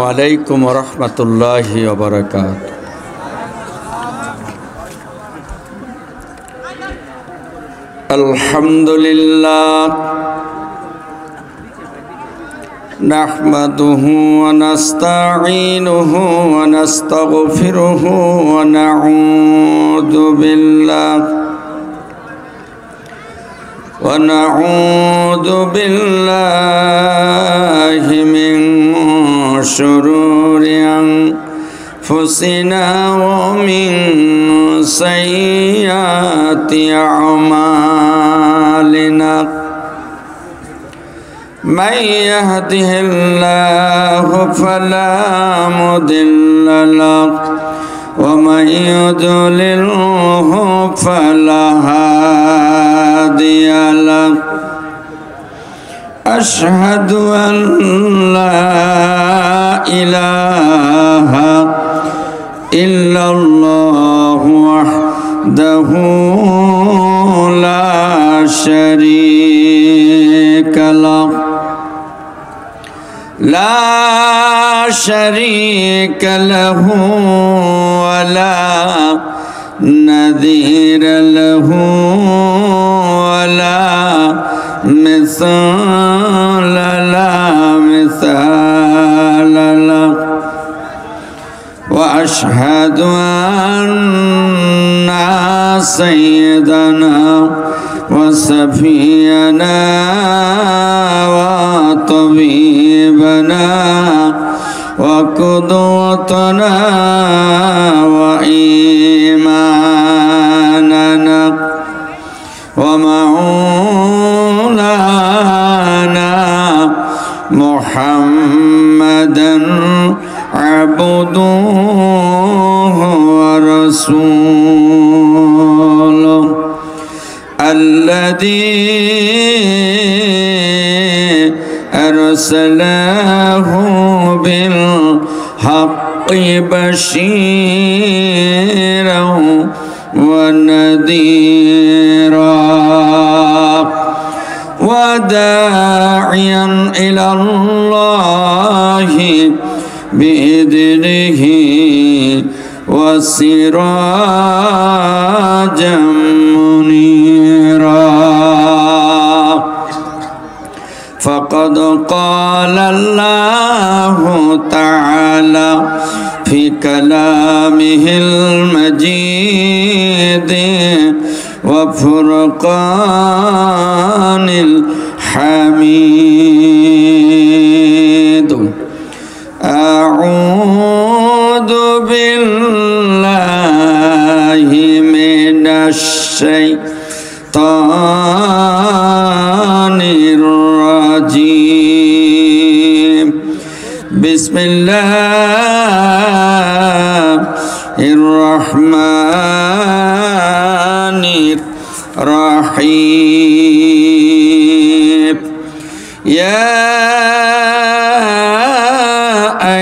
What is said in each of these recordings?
আলাইকুম ওয়া রাহমাতুল্লাহি ওয়া বারাকাতুহু। আলহামদুলিল্লাহ নাহমাদুহু ওয়া নাস্তাঈনুহু ওয়া নাস্তাগফিরুহু ওয়া নাউযু বিল্লাহি মিন শুরুরি আনফুসিনা ওয়া মিন সাইয়্যাতি আমালিনা। من يهده الله فلا مضل له ومن يضلله فلا هادي له أشهد أن لا إله إلا الله وحده لا شريك له ولا نذير له ولا مثال له وأشهد أن سيدنا وسفينا وطبيبنا وقدوتنا وإيماننا ومولانا محمدا عبده ورسوله الذي أرسله بالحق بشيرا ونذيرا وداعيا إلى الله بإذنه وسراجا منيرا. فقد قال الله تعالى في كلامه المجيد وفرقان الحميد. أعوذ بالله من الشيطان الرجيم. بسم الله الرحمن الرحيم. يا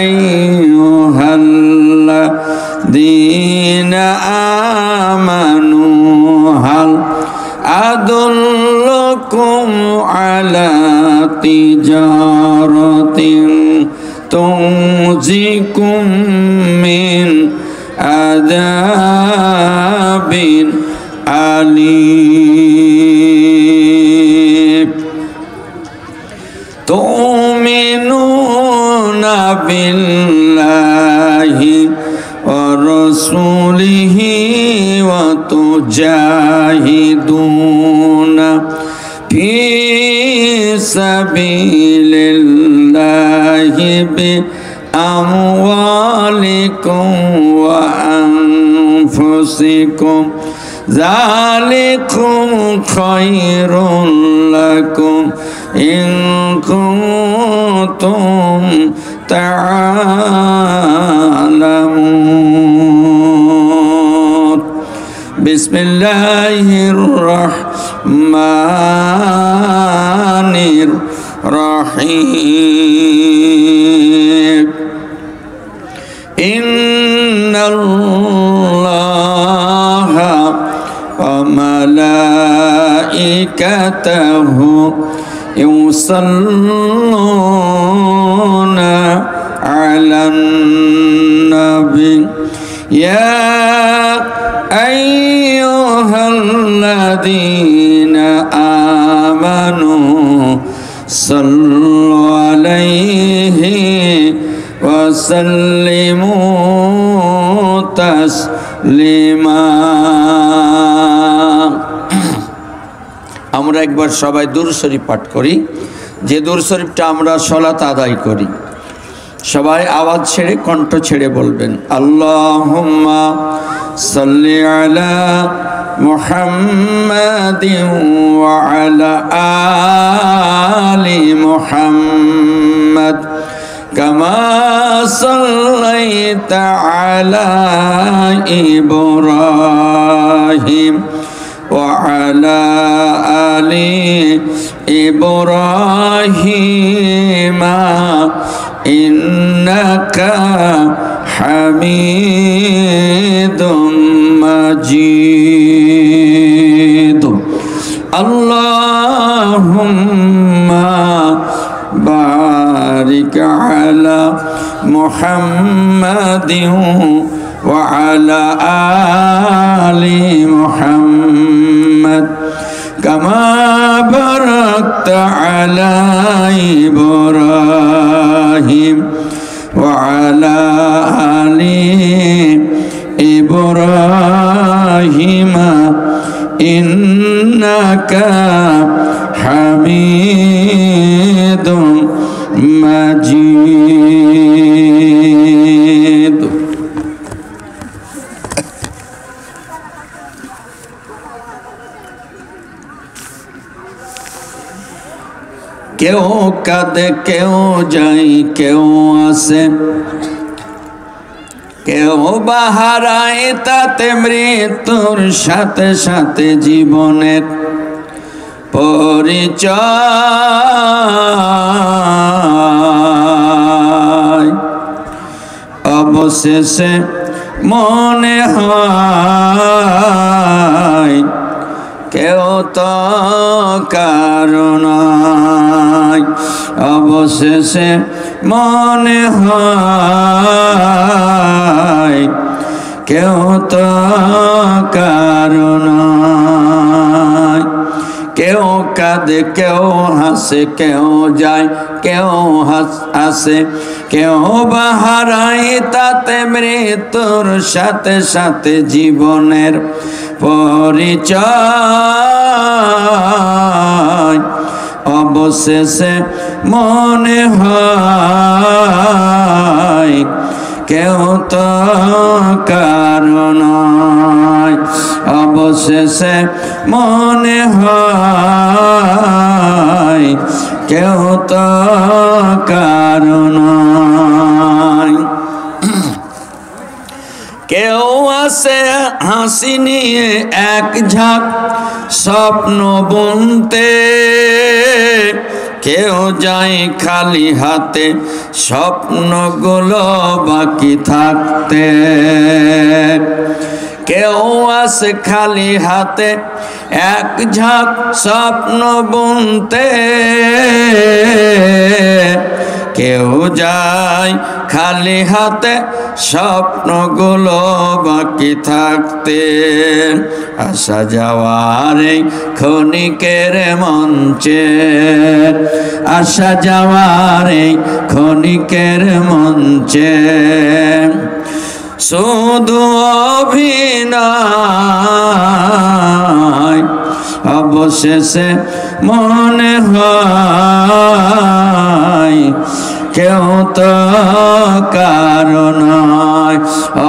أيها الذين آمنوا هل أدلكم على تجارة تنجيكم من عذاب أليم. تؤمنون بالله ورسوله وتجاهدون في سبيل الله بأموالكم وأنفسكم ذلكم خير لكم إن كنتم تعلمون. بسم الله الرحمن الرحيم. إن الله وملائكته يصلون على النبي يا أيها الذين آمنوا صلوا عليه وسلموا تسليما আমরা একবার সবাই দুরূদ শরীফ পাঠ করি যে দুরূদ শরীফটা আমরা সালাত আদায় করি সবাই আওয়াজ ছেড়ে কণ্ঠ ছেড়ে বলবেন আল্লাহুম্মা সাল্লি আলা মুহাম্মাদিন ওয়া আলা আলি মুহাম্মাদ কামা সাল্লাইতা আলা ইব্রাহিম ওয়া আলা আলি ইব্রাহিম ইন্নাকা হামিদুম মাজিদ আল্লাহুম্মা বারিক আলা মুহাম্মাদিন ওয়া আলা আলি মুহাম্মাদ কামা বারাকতা আলা ইব্রাহিম ওয়া আলা আলি ইব্রাহিম ইন্নাকা হামিদুম মাজিদ কেউ কাঁদে কেউ যায় কেউ আসে কেউ বাহারায় তাতে মৃত্যুর সাথে সাথে জীবনের পরিচয় অবশেষে মনে হয় কেউ তো কারণ অবশেষে মনে হয় কেউ তো কারণ কেউ কাঁদে কেউ হাসে কেউ যায় কেউ আসে কেউ বাহারায় তাতে মৃত্যুর সাথে সাথে জীবনের পরিচয় অবশেষে মনে হয় কেউ তো কারণ অবশেষে মনে হয় কেউ তো কারণ কেউ আসে হাসি নিয়ে এক ঝাঁক স্বপ্ন বুনতে কেউ যায় খালি হাতে স্বপ্নগুলো বাকি থাকতে কেউ আসে খালি হাতে এক ঝাঁক স্বপ্ন বুনতে কেউ যায় খালি হাতে স্বপ্নগুলো বাকি থাকতে আসা যাওয়ার এই ক্ষণিকের মঞ্চে আসা যাওয়ার এই ক্ষণিকের মঞ্চে শুধু অভিনয় অবশেষে মনে হয় কেউ তো কারণ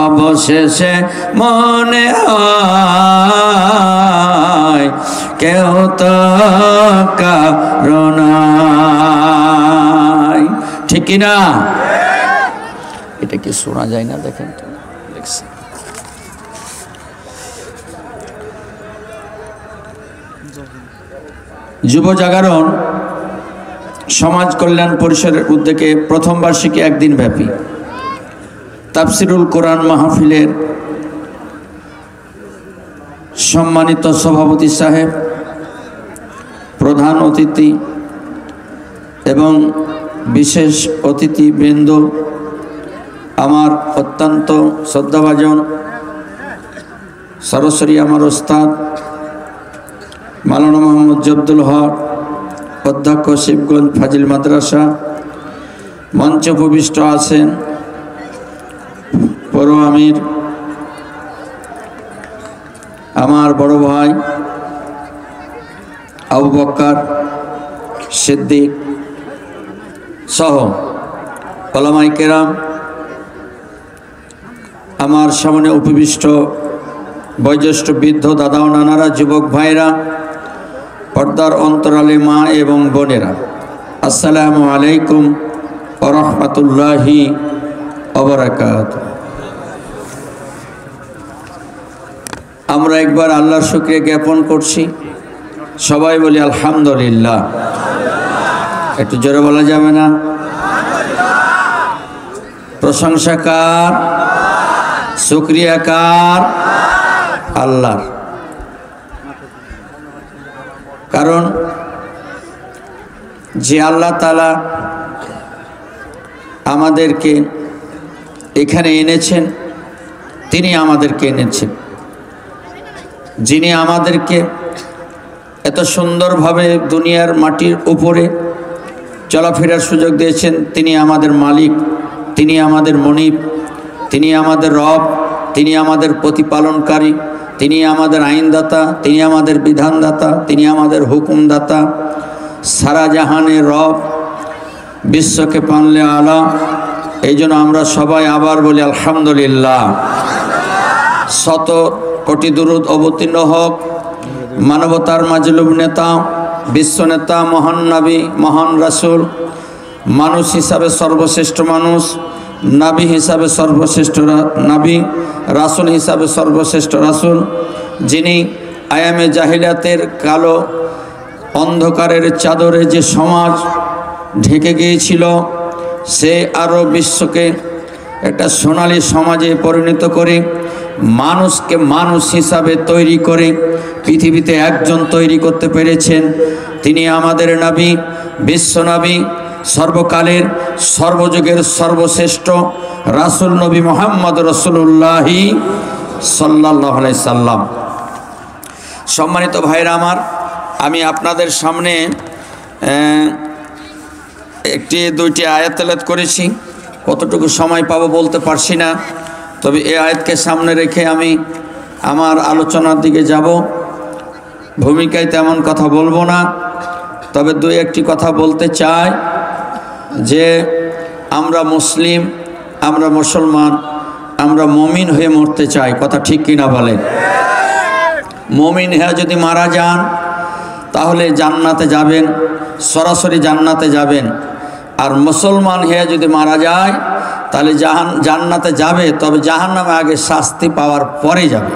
অবশেষে মনে হয় কেউ তো কারণ ঠিক কিনা এটা কি শোনা যায় না দেখেন তো লিখছি যুব জাগরণ সমাজ কল্যাণ পরিষদের উদ্যোগে প্রথম বার্ষিকী একদিন ব্যাপী তাফসিরুল কোরআন মাহফিলের সম্মানিত সভাপতি সাহেব, প্রধান অতিথি এবং বিশেষ অতিথিবৃন্দ, আমার অত্যন্ত শ্রদ্ধাভাজন সরাসরি আমার ওস্তাদ মাওলানা মোহাম্মদ জব্দুল হক, অধ্যক্ষ শিবগঞ্জ ফাজিল মাদ্রাসা, মঞ্চ উপবিষ্ট আছেন পৌর আমির আমার বড় ভাই আবু বক্কর সিদ্দিক সহ ওলামায়ে কেরাম, আমার সামনে উপবিষ্ট বয়োজ্যেষ্ঠ বৃদ্ধ দাদা ও নানারা, যুবক ভাইরা, পর্দার অন্তরালে মা এবং বোনেরা, আসসালামু আলাইকুম ওয়া রাহমাতুল্লাহি ওয়া বারাকাতুহু। আমরা একবার আল্লাহর শুকরিয়া জ্ঞাপন করছি, সবাই বলি আলহামদুলিল্লাহ। একটু জোরে বলা যাবে না? প্রশংসা কার? শুকরিয়া কার? আল্লাহর। কারণ যে আল্লাহ তাআলা আমাদেরকে এখানে এনেছেন, তিনি আমাদেরকে এনেছেন। যিনি আমাদেরকে এত সুন্দরভাবে দুনিয়ার মাটির উপরে চলাফেরার সুযোগ দিয়েছেন, তিনি আমাদের মালিক, তিনি আমাদের মনিব, তিনি আমাদের রব, তিনি আমাদের প্রতিপালনকারী, তিনি আমাদের আইনদাতা, তিনি আমাদের বিধানদাতা, তিনি আমাদের হুকুমদাতা, সারা জাহানের রব, বিশ্বকে পালনে আলা। এই জন্য আমরা সবাই আবার বলি আলহামদুলিল্লাহ। শত কোটি দুরূদ অবতীর্ণ হোক মানবতার মাজলুম নেতা, বিশ্ব নেতা, মহান নবী, মহান রাসূল, মানুষ হিসাবে সর্বশ্রেষ্ঠ মানুষ, নাবী হিসাবে সর্বশ্রেষ্ঠ নাবী, রাসূল হিসাবে সর্বশ্রেষ্ঠ রাসূল, যিনি আয়ামে জাহিলিয়াতের কালো অন্ধকারের চাদরে যে সমাজ ঢেকে গিয়েছিল, সে আরও বিশ্বকে একটা সোনালী সমাজে পরিণত করে মানুষকে মানুষ হিসাবে তৈরি করে পৃথিবীতে একজন তৈরি করতে পেরেছেন। তিনি আমাদের নবী, বিশ্ব নবী, সর্বকালের সর্বযুগের সর্বশ্রেষ্ঠ রাসূল নবী মুহাম্মদ রাসূলুল্লাহ সাল্লাল্লাহু আলাইহি সাল্লাম। সম্মানিত ভাইরা আমার, আমি আপনাদের সামনে দুইটি আয়াত তেলাওয়াত করেছি। কতটুকু সময় পাবো বলতে পারছি না, তবে এই আয়াতকে সামনে রেখে আমি আমার আলোচনার দিকে যাব। ভূমিকায় তেমন কথা বলবো না, তবে দুই একটি কথা বলতে চাই যে আমরা মুসলিম, আমরা মুসলমান, আমরা মুমিন হয়ে মরতে চাই। কথা ঠিক কিনা বলেন? মুমিন হয়ে যদি মারা যান তাহলে জান্নাতে যাবেন, সরাসরি জান্নাতে যাবেন। আর মুসলমান হয়ে যদি মারা যায় তাহলে জান্নাতে যাবে, তবে জাহান্নামে আগে শাস্তি পাওয়ার পরে যাবে।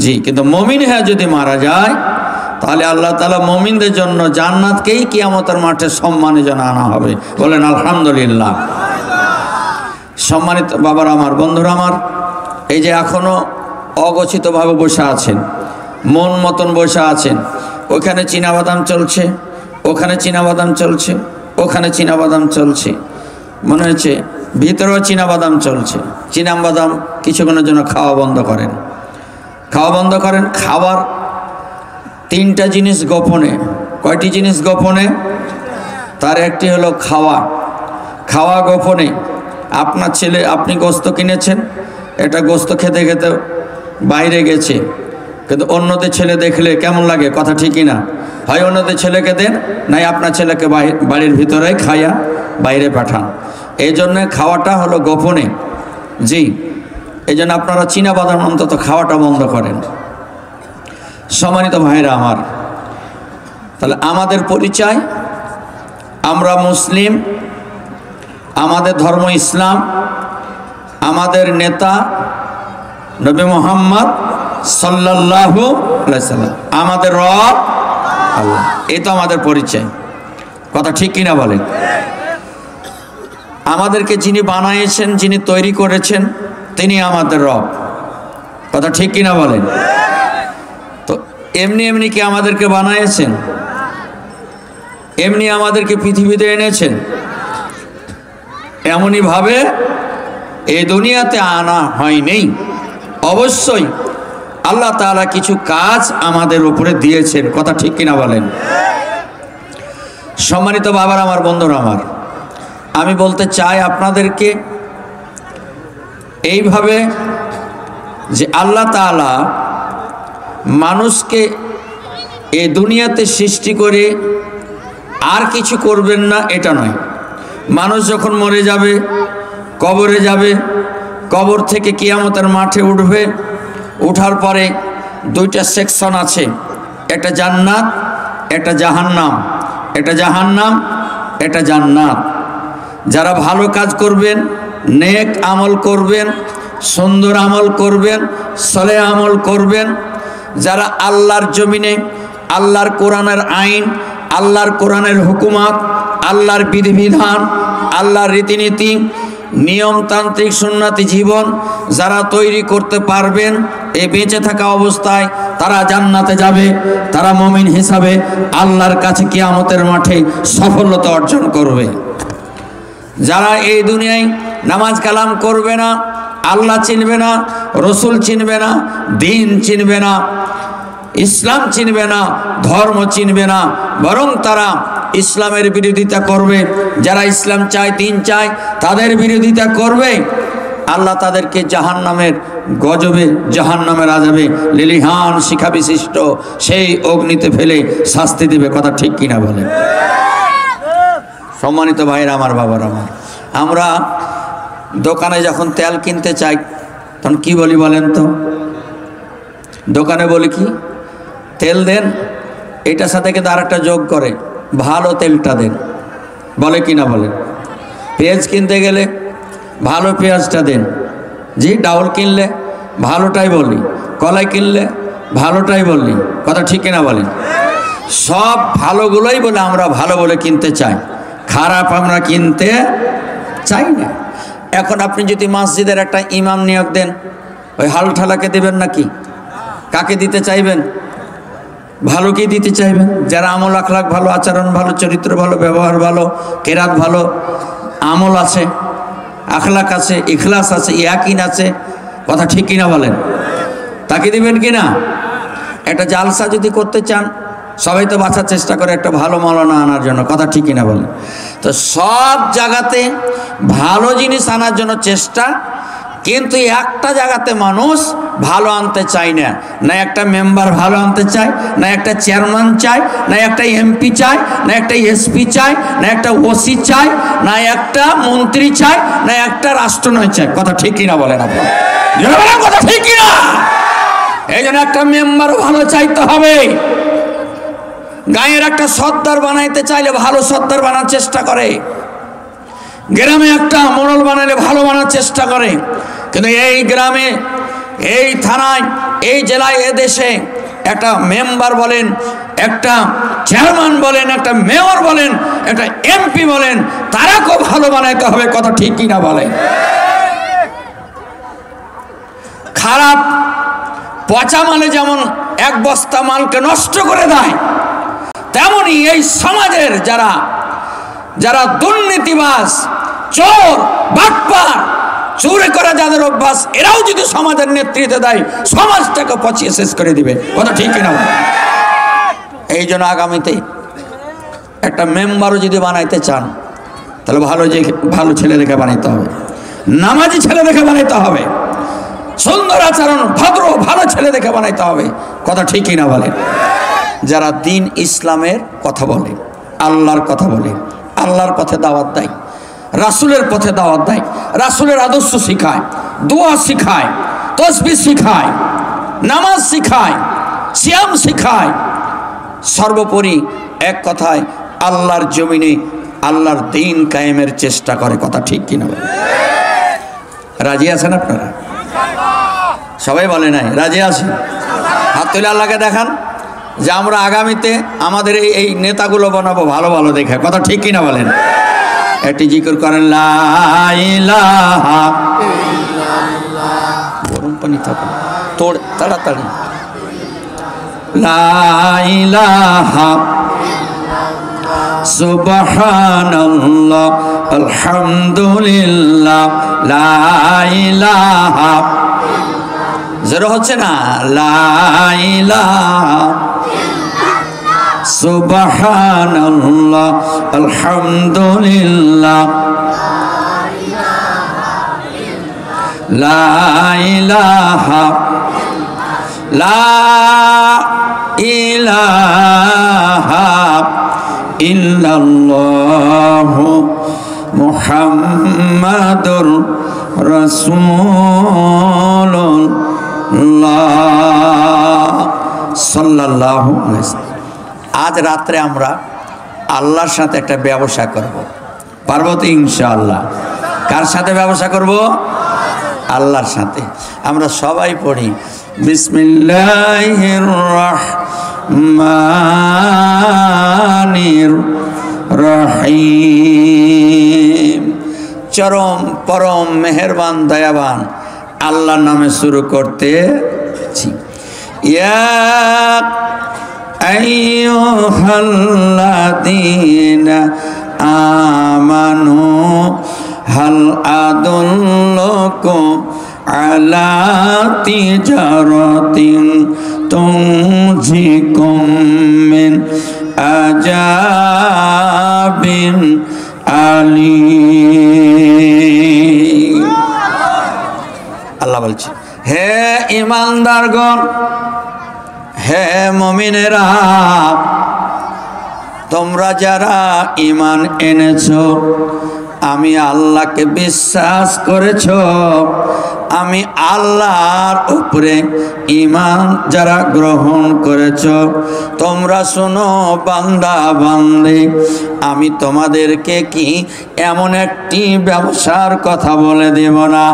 জি, কিন্তু মুমিন হয়ে যদি মারা যায় তাহলে আল্লাহ তাআলা মুমিনদের জন্য জান্নাতকেই কিয়ামতের মাঠে সম্মানের জন্য আনা হবে। বলেন আলহামদুলিল্লাহ। সম্মানিত বাবারা আমার, বন্ধুরা আমার, এই যে এখনো অগোছিতভাবে বসে আছেন, মন মতন বসে আছেন, ওখানে চীনাবাদাম চলছে, ওখানে চীনাবাদাম চলছে, ওখানে চীনাবাদাম চলছে, মনে হচ্ছে ভিতরেও চীনাবাদাম চলছে। চীনাবাদাম কিছুক্ষণের জন্য খাওয়া বন্ধ করেন, খাওয়া বন্ধ করেন। খাবার তিনটা জিনিস গোপনে। কয়টি জিনিস গোপনে? তার একটি হলো খাওয়া। খাওয়া গোপনে। আপনার ছেলে, আপনি গোস্ত কিনেছেন, এটা গোস্ত খেতে খেতে বাইরে গেছে, কিন্তু অন্যদের ছেলে দেখলে কেমন লাগে? কথা ঠিকই না? হয় অন্যদের ছেলেকে দেন, নাই আপনার ছেলেকে বাড়ির ভিতরে খাইয়া বাইরে পাঠান। এই জন্যে খাওয়াটা হলো গোপনে। জি, এই জন্য আপনারা চীনাবাদাম অন্তত খাওয়াটা বন্ধ করেন। সম্মানিত ভাইরা আমার, তাহলে আমাদের পরিচয়, আমরা মুসলিম, আমাদের ধর্ম ইসলাম, আমাদের নেতা নবী মুহাম্মদ সাল্লাল্লাহু আলাইহি সাল্লাম, আমাদের রব আল্লাহ। এই তো আমাদের পরিচয়। কথা ঠিক কিনা বলেন? আমাদেরকে যিনি বানিয়েছেন, যিনি তৈরি করেছেন, তিনি আমাদের রব। কথা ঠিক কিনা বলেন? তো এমনি এমনি কি আমাদেরকে বানিয়েছেন? এমনি আমাদেরকে পৃথিবীতে এনেছেন? এমনই ভাবে এই দুনিয়াতে আনা হয়নি। অবশ্যই আল্লাহ তাআলা কিছু কাজ আমাদের উপরে দিয়েছেন, কথা ঠিক কিনা বলেন? সম্মানিত বাবার আমার, বন্ধুরা আমার, আমি বলতে চাই আপনাদেরকে এইভাবে যে আল্লাহ তাআলা মানুষকে এই দুনিয়াতে সৃষ্টি করে আর কিছু করবেন না এটা নয়। মানুষ যখন মরে যাবে, কবরে যাবে, কবর থেকে কিয়ামতের মাঠে উঠবে, উঠার পরে দুইটা সেকশন আছে, একটা জান্নাত, একটা জাহান্নাম। এটা জাহান্নাম, এটা জান্নাত। যারা ভালো কাজ করবেন, নেক আমল করবেন, সুন্দর আমল করবেন, সলেহ আমল করবেন, যারা আল্লাহর জমিনে আল্লাহর কোরআনের আইন, আল্লাহর কোরআনের হুকুমাত, আল্লাহর বিধিবিধান, আল্লাহর রীতিনীতি, নিয়মতান্ত্রিক সুন্নতি জীবন যারা তৈরি করতে পারবেন, এই বেঁচে থাকা অবস্থায় তারা জান্নাতে যাবে। তারা মুমিন হিসাবে আল্লাহর কাছে কিয়ামতের মাঠে সফলতা অর্জন করবে। যারা এই দুনিয়ায় নামাজ কালাম করবে না, আল্লাহ চিনবে না, রসুল চিনবে না, দিন চিনবে না, ইসলাম চিনবে না, ধর্ম চিনবে না, বরং তারা ইসলামের বিরোধিতা করবে, যারা ইসলাম চায়, দিন চায়, তাদের বিরোধিতা করবে, আল্লাহ তাদেরকে জাহান্নামের গজবে, জাহান্নামের আযাবে লিলিহান শিখা বিশিষ্ট সেই অগ্নিতে ফেলে শাস্তি দেবে। কথা ঠিক কিনা বলেন? সম্মানিত ভাইরা আমার, বাবার আমার, আমরা দোকানে যখন তেল কিনতে চাই তখন কি বলি বলেন তো? দোকানে বলি কি, তেল দেন, এটার সাথে কিন্তু আরেকটা যোগ করে, ভালো তেলটা দেন, বলে কি না বলেন? পেঁয়াজ কিনতে গেলে ভালো পেঁয়াজটা দেন। জি, ডাউল কিনলে ভালোটাই বলি, কলাই কিনলে ভালোটাই বলি, কথা ঠিক কিনা বলেন? সব ভালোগুলোই বলে আমরা ভালো বলে কিনতে চাই, খারাপ আমরা কিনতে চাই না। এখন আপনি যদি মসজিদের একটা ইমাম নিয়োগ দেন, ওই হালঠালাকে দেবেন নাকি? কাকে দিতে চাইবেন? ভালো কি দিতে চাইবেন? যারা আমল আখলাক ভালো, আচরণ ভালো, চরিত্র ভালো, ব্যবহার ভালো, কেরাত ভালো, আমল আছে, আখলাক আছে, ইখলাস আছে, ইয়াকিন আছে, কথা ঠিক কিনা বলেন? তাকে দিবেন কিনা? একটা জালসা যদি করতে চান, সবাই তো বাঁচার চেষ্টা করে একটা ভালো মাওলানা আনার জন্য, কথা ঠিক কিনা বলেন? তো সব জায়গাতে ভালো জিনিস আনার জন্য চেষ্টা, কিন্তু একটা জায়গাতে মানুষ ভালো আনতে চায় না। না একটা মেম্বার ভালো আনতে চায়, না একটা চেয়ারম্যান চায়, না একটা এমপি চায়, না একটা এসপি চায়, না একটা ওসি চায়, না একটা মন্ত্রী চায়, না একটা রাষ্ট্রনয় চায়, কথা ঠিক কিনা বলেন আপনি? কথা ঠিক কিনা? এই জন্য একটা মেম্বার ভালো চাইতে হবে। গাঁয়ের একটা সর্দার বানাইতে চাইলে ভালো সর্দার বানার চেষ্টা করে, গ্রামে একটা মোড়ল বানালে ভালো বানার চেষ্টা করে, কিন্তু এই গ্রামে, এই থানায়, এই জেলায়, এ দেশে একটা মেম্বার বলেন, একটা চেয়ারম্যান বলেন, একটা মেয়র বলেন, একটা এমপি বলেন, তারাকেও ভালো বানাইতে হবে, কথা ঠিক কিনা বলেন? খারাপ পচা মালে যেমন এক বস্তা মালকে নষ্ট করে দেয়, তেমনি এই সমাজের যারা যারা দুর্নীতিবাজ, চোর, বাটপার, চুরি করে যাদের অভ্যাস, এরাও যদি সমাজের নেতৃত্ব দেয়, সমাজটাকে পচিয়ে শেষ করে দিবে, কথা ঠিক কিনা? এই জন্য আগামীতে একটা মেম্বারও যদি বানাইতে চান, তাহলে ভালো ছেলে দেখে বানাইতে হবে, নামাজি ছেলে দেখে বানাইতে হবে, সুন্দর আচরণ, ভদ্র ভালো ছেলে দেখে বানাইতে হবে, কথা ঠিক কিনা বলেন? যারা দিন ইসলামের কথা বলে, আল্লাহর কথা বলে, আল্লাহর পথে দাওয়াত দেয়, রাসূলের পথে দাওয়াত দেয়, রাসূলের আদর্শ শিখায়, দোয়া শিখায়, তাসবিহ শিখায়, নামাজ শিখায়, সিয়াম শিখায়, সর্বোপরি এক কথায় আল্লাহর জমিনে আল্লাহর দিন কায়েমের চেষ্টা করে, কথা ঠিক কিনা? রাজি আছেন আপনারা? সবাই বলে নাই রাজি আছেন? হাত তুলে আল্লাহকে দেখান যে আমরা আগামীতে আমাদের এই নেতাগুলো বানাবো ভালো ভালো দেখে, কথা ঠিক কিনা বলেন? একটি জিকির করেন, লা ইলাহা ইল্লাল্লাহ, গরম পানি থাকে তোর তাড়াতাড়ি, লা ইলাহা ইল্লাল্লাহ সুবহানাল্লাহ আলহামদুলিল্লাহ লা ইলাহা জোরে হচ্ছে না লা ইলাহা সুবহানাল্লাহ আলহামদুলিল্লাহ লা ইলাহা ইল্লাল্লাহু মুহাম্মাদুর রাসূলুল্লাহ সাল্লাল্লাহু আলাইহি ওয়াসাল্লাম। আজ রাত্রে আমরা আল্লাহর সাথে একটা ব্যবসা করব, পারবো তো ইনশাআল্লাহ? কার সাথে ব্যবসা করব? আল্লাহর সাথে। আমরা সবাই পড়ি বিসমিল্লাহির রহমানির রহিম। চরম পরম মেহেরবান দয়াবান আল্লাহর নামে শুরু করতেছি। ইয়া আইয়ুহাল্লাযীনা আমানু হাল আদুল্লুকুম আলা তিজারাতিন তুনজিকুম মিন আযাবিন আলীম। আল্লাহ বলছে, হে ঈমানদারগণ, হে মুমিনেরা, তোমরা যারা ঈমান এনেছো, আমি আল্লাহকে বিশ্বাস করেছো, আমি আল্লাহর উপরে ঈমান যারা গ্রহণ করেছো, তোমরা শোনো বান্দা বান্দি, আমি তোমাদেরকে কি এমন একটি ব্যবসার কথা বলে দেব না,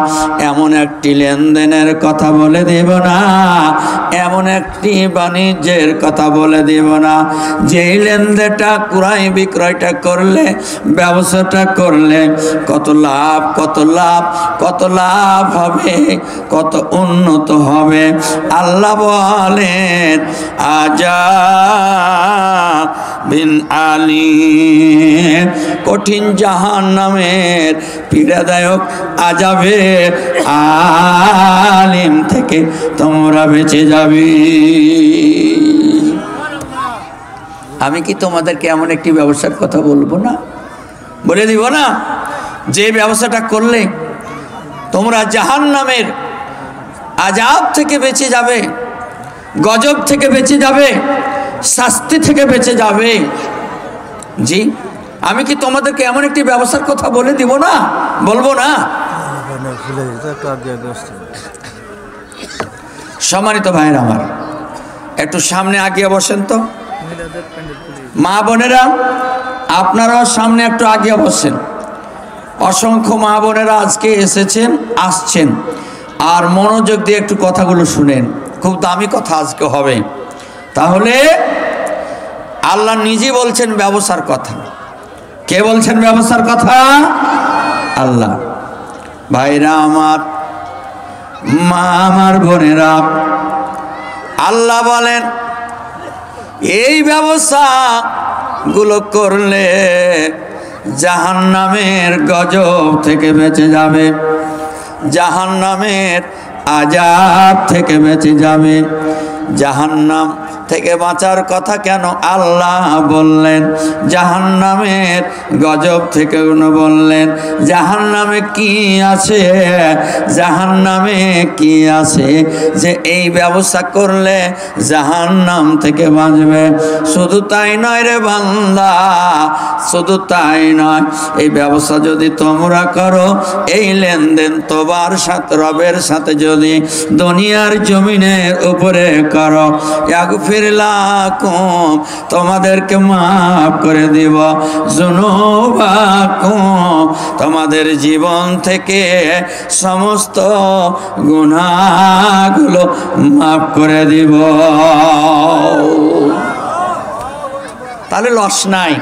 এমন একটি লেনদেনের কথা বলে দেব না, এমন একটি বাণিজ্যের কথা বলে দেব না, যেই লেনদেনটা ক্রয় বিক্রয়টা করলে, ব্যবসাটা করলে কত লাভ কত লাভ কত লাভ হবে, কত উন্নত হবে। আল্লাহ বলেন আযাবিন আলীম, কঠিন জাহান্নামের পীড়াদায়ক আযাবের আলিম থেকে তোমরা বেঁচে যাবে। আমি কি তোমাদেরকে এমন একটি ব্যবসার কথা বলবো না, বলে দিব না, যে ব্যবসাটা করলে তোমরা জাহান্নামের আযাব থেকে বেঁচে যাবে, গজব থেকে বেঁচে যাবে, শাস্তি থেকে বেঁচে যাবে। জি, আমি কি তোমাদেরকে এমন একটি ব্যবসার কথা বলে দিব না, বলবো না? সম্মানিত ভাইয়েরা আমার, একটু সামনে আগিয়ে বসেন তো। মা বোনেরা, আপনারাও সামনে একটু আগিয়ে বসেন। অসংখ্য মা বোনেরা আজকে এসেছেন, আসছেন, আর মনোযোগ দিয়ে একটু কথাগুলো শুনেন, খুব দামি কথা আজকে হবে। তাহলে আল্লাহ নিজে বলছেন ব্যবসার কথা। কে বলছেন ব্যবসার কথা? আল্লাহ। ভাইরা আমার, মা আমার, বোনেরা, আল্লাহ বলেন এই ব্যবসা গুলো করলে জাহান্নামের গজব থেকে বেঁচে যাবে, জাহান্নামের আযাব থেকে বেঁচে যাবে। জাহান্নাম থেকে বাঁচার কথা কেন আল্লাহ বললেন? জাহান্নামের গজব থেকে বললেন। জাহান্নামে কি আছে? জাহান্নামে কি আছে যে এই ব্যবসা করলে জাহান্নাম থেকে বাঁচবে? শুধু তাই নয় রে বান্দা, শুধু তাই নয়, এই ব্যবসা যদি তোমরা করো, এই লেনদেন তোমার সাথে রবের সাথে যদি দুনিয়ার জমিনের উপরে করো, ইয়াগফির লাকুম, তোমাদেরকে মাফ করে দিব, যুনুবাকুম, তোমাদের জীবন থেকে সমস্ত গুনাহগুলো মাফ করে দিব। তাহলে লস নাই,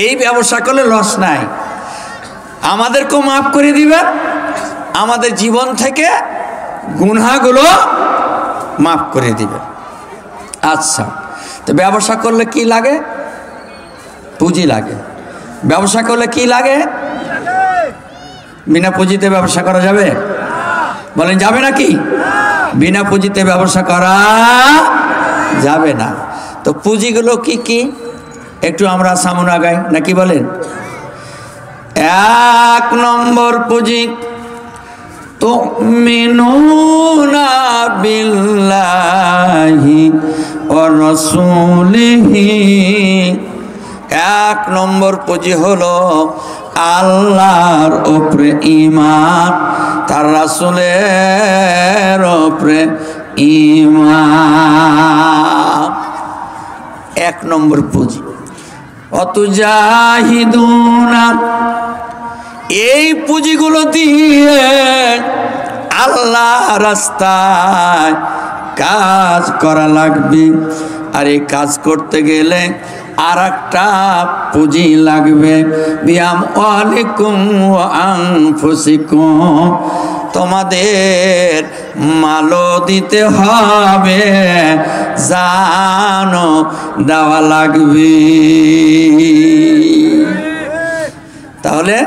এই ব্যবসা করলে লস নাই। আমাদেরকেও মাফ করে দিবেন, আমাদের জীবন থেকে গুনাহগুলো মাফ করে দিবেন। আচ্ছা, তো ব্যবসা করলে কি লাগে? পুঁজি লাগে। ব্যবসা করলে কি লাগে? বিনা পুঁজিতে ব্যবসা করা যাবে? বলেন যাবে নাকি? বিনা পুঁজিতে ব্যবসা করা যাবে না। তো পুঁজিগুলো কি কি একটু আমরা সামনে আগাই নাকি বলেন? 1 নম্বর পুঁজি তুমিনুনা বিল্লাহি ওয়া রাসূলিহি। 1 নম্বর পুঁজি হলো আল্লাহর উপরে ঈমান, তার রাসূলের উপরে ঈমান। 1 নম্বর পুঁজি। অতুজাহিদুনা, এই পুঁজিগুলো দিয়ে আল্লাহ রাস্তায় কাজ করা লাগবে। আর এই কাজ করতে গেলে আর একটা পুঁজি লাগবে, বিআমওয়ালিকুম ওয়া আনফুসিকুম, তোমাদের মালও দিতে হবে, জানও দেওয়া লাগবে। তাহলে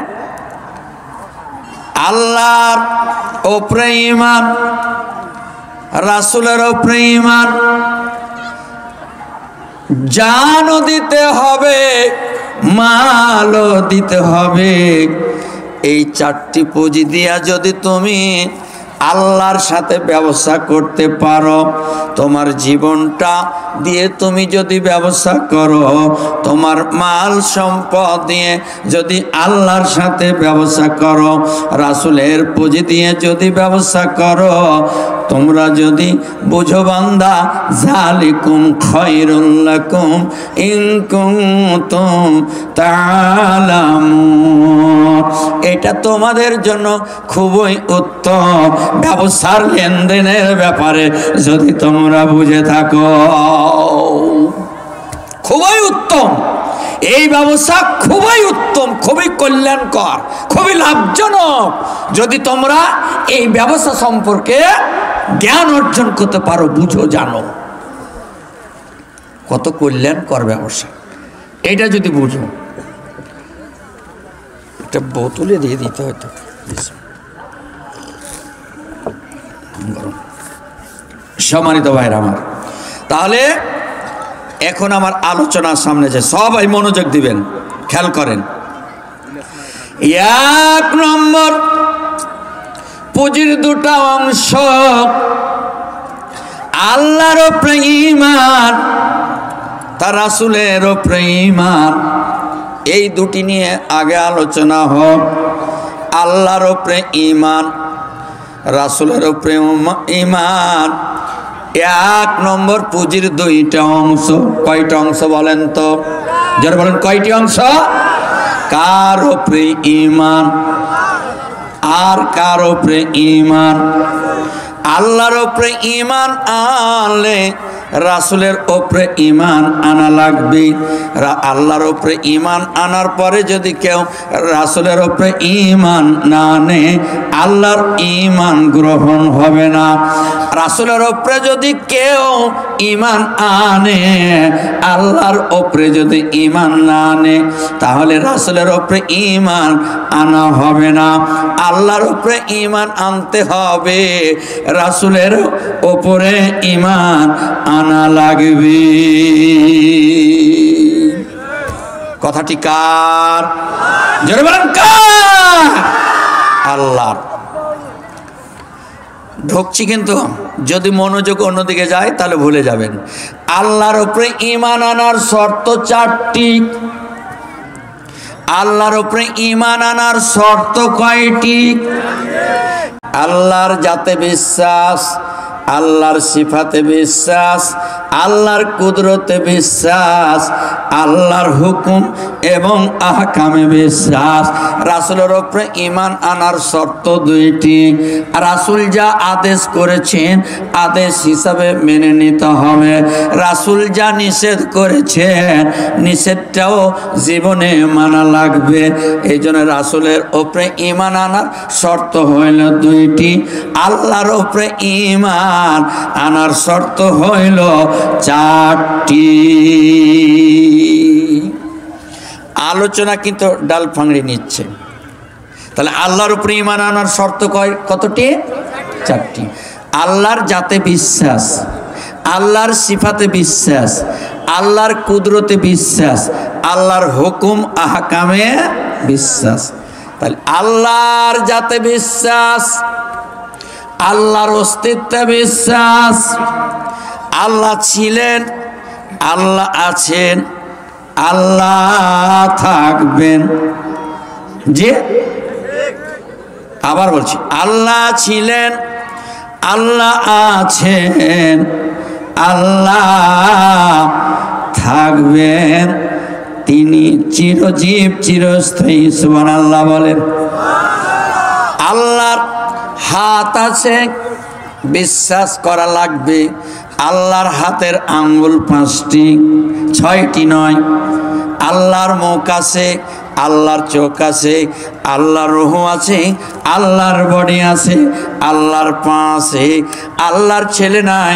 আল্লাহর উপরে ঈমান, রাসূলের উপরে ঈমান, জানও দিতে হবে, মালও দিতে হবে। এই 4টি পুঁজি দিয়া যদি তুমি আল্লাহর সাথে ব্যবসা করতে পারো, তোমার জীবনটা দিয়ে তুমি যদি ব্যবসা করো, তোমার মাল সম্পদ দিয়ে যদি আল্লাহর সাথে ব্যবসা করো, রাসূলের পুঁজি দিয়ে যদি ব্যবসা করো, তোমরা যদি বুঝো বান্দা, যালিকুম খায়রুল লাকুম ইন কুনতুম তা'লামুন, এটা তোমাদের জন্য খুবই উত্তম। ব্যবসার লেনদেনের ব্যাপারে যদি তোমরা বুঝে থাকো, খুবই উত্তম। এই ব্যবসা খুবই উত্তম, খুবই কল্যাণকর, খুবই লাভজনক যদি তোমরা এই ব্যবসা সম্পর্কে জ্ঞান অর্জন করতে পারো, বুঝো, জানো কত কল্যাণকর ব্যবসা। এটা যদি বুঝো, একটা বোতলে দিয়ে দিতে হয়তো। সম্মানিত ভাইরা আমার, তাহলে এখন আমার আলোচনার সামনে যে সবাই মনোযোগ দিবেন, খেয়াল করেন। 1 নম্বর পুঁজির 2টা অংশ, আল্লাহর উপরে ঈমান, তার রাসূলের উপরে ঈমান। এই দুটি নিয়ে আগে আলোচনা হোক। আল্লাহর উপরে ঈমান, রাসূলের উপরে ঈমান। 1 নম্বর পুঁজির 2টা অংশ। কয়টা অংশ বলেন তো? যারা বলেন কয়টি অংশ? কার উপরে ঈমান আর কার উপরে ঈমান? আল্লাহর উপরে ঈমান আনলে রাসূলের উপরে ঈমান আনা লাগবে। আল্লাহর উপরে ঈমান আনার পরে যদি কেউ রাসূলের উপরে ঈমান না আনে, আল্লাহর ঈমান গ্রহণ হবে না। রাসূলের উপরে যদি কেউ ঈমান আনে, আল্লাহর উপরে যদি ঈমান না আনে, তাহলে রাসূলের উপরে ঈমান আনা হবে না। আল্লাহর উপরে ঈমান আনতে হবে, রাসূলের উপরে ঈমান আনা লাগবে। কথাটি কার? জোরে বলেন কার? আল্লাহর। ঢুকছি কিন্তু যদি মনোযোগ অন্যদিকে যায় তাহলে ভুলে যাবেন। আল্লাহর উপরে ঈমান আনার শর্ত 4টি। আল্লাহর উপরে ঈমান আনার শর্ত কয়টি? আল্লাহর জাতে বিশ্বাস, আল্লাহর সিফাতে বিশ্বাস, আল্লাহর কুদরতে বিশ্বাস, আল্লাহর হুকুম এবং আহকামে বিশ্বাস। রাসূলের উপরে ঈমান আনার শর্ত 2টি। রাসূল যা আদেশ করেছেন আদেশ হিসাবে মেনে নিতে হবে। রাসূল যা নিষেধ করেছেন নিষেধটাও জীবনে মানা লাগবে। এই জন্য রাসূলের উপরে ঈমান আনার শর্ত হইল 2টি। আল্লাহর উপরে ঈমান আনার শর্ত হইল 4টি। আলোচনা কিন্তু ডাল ফাংড়ি নিচ্ছে। তাহলে আল্লাহর উপরে ঈমান আনার শর্ত কতটি? 4টি। আল্লাহর জাতে বিশ্বাস, আল্লাহর সিফাতে বিশ্বাস, আল্লাহর কুদরতে বিশ্বাস, আল্লাহর হুকুম আহকামে বিশ্বাস। তাহলে আল্লাহর জাতে বিশ্বাস, আল্লাহর অস্তিত্বে বিশ্বাস, আল্লাহ ছিলেন, আল্লাহ আছেন, আল্লাহ থাকবেন। যে আবার বলছি, আল্লাহ ছিলেন, আল্লাহ আছেন, আল্লাহ থাকবেন, তিনি চিরজীব চিরস্থায়ী। সুবহানাল্লাহ বলেন। আল্লাহর হাত আছে, বিশ্বাস করা লাগবে। আল্লাহর হাতের আঙ্গুল 5টি, 6টি নয়। আল্লাহর মুখ আছে, আল্লাহর চোখ আছে, আল্লাহর রূহ আছে, আল্লাহর বডি আছে, আল্লাহর পা আছে। আল্লাহর ছেলে নাই,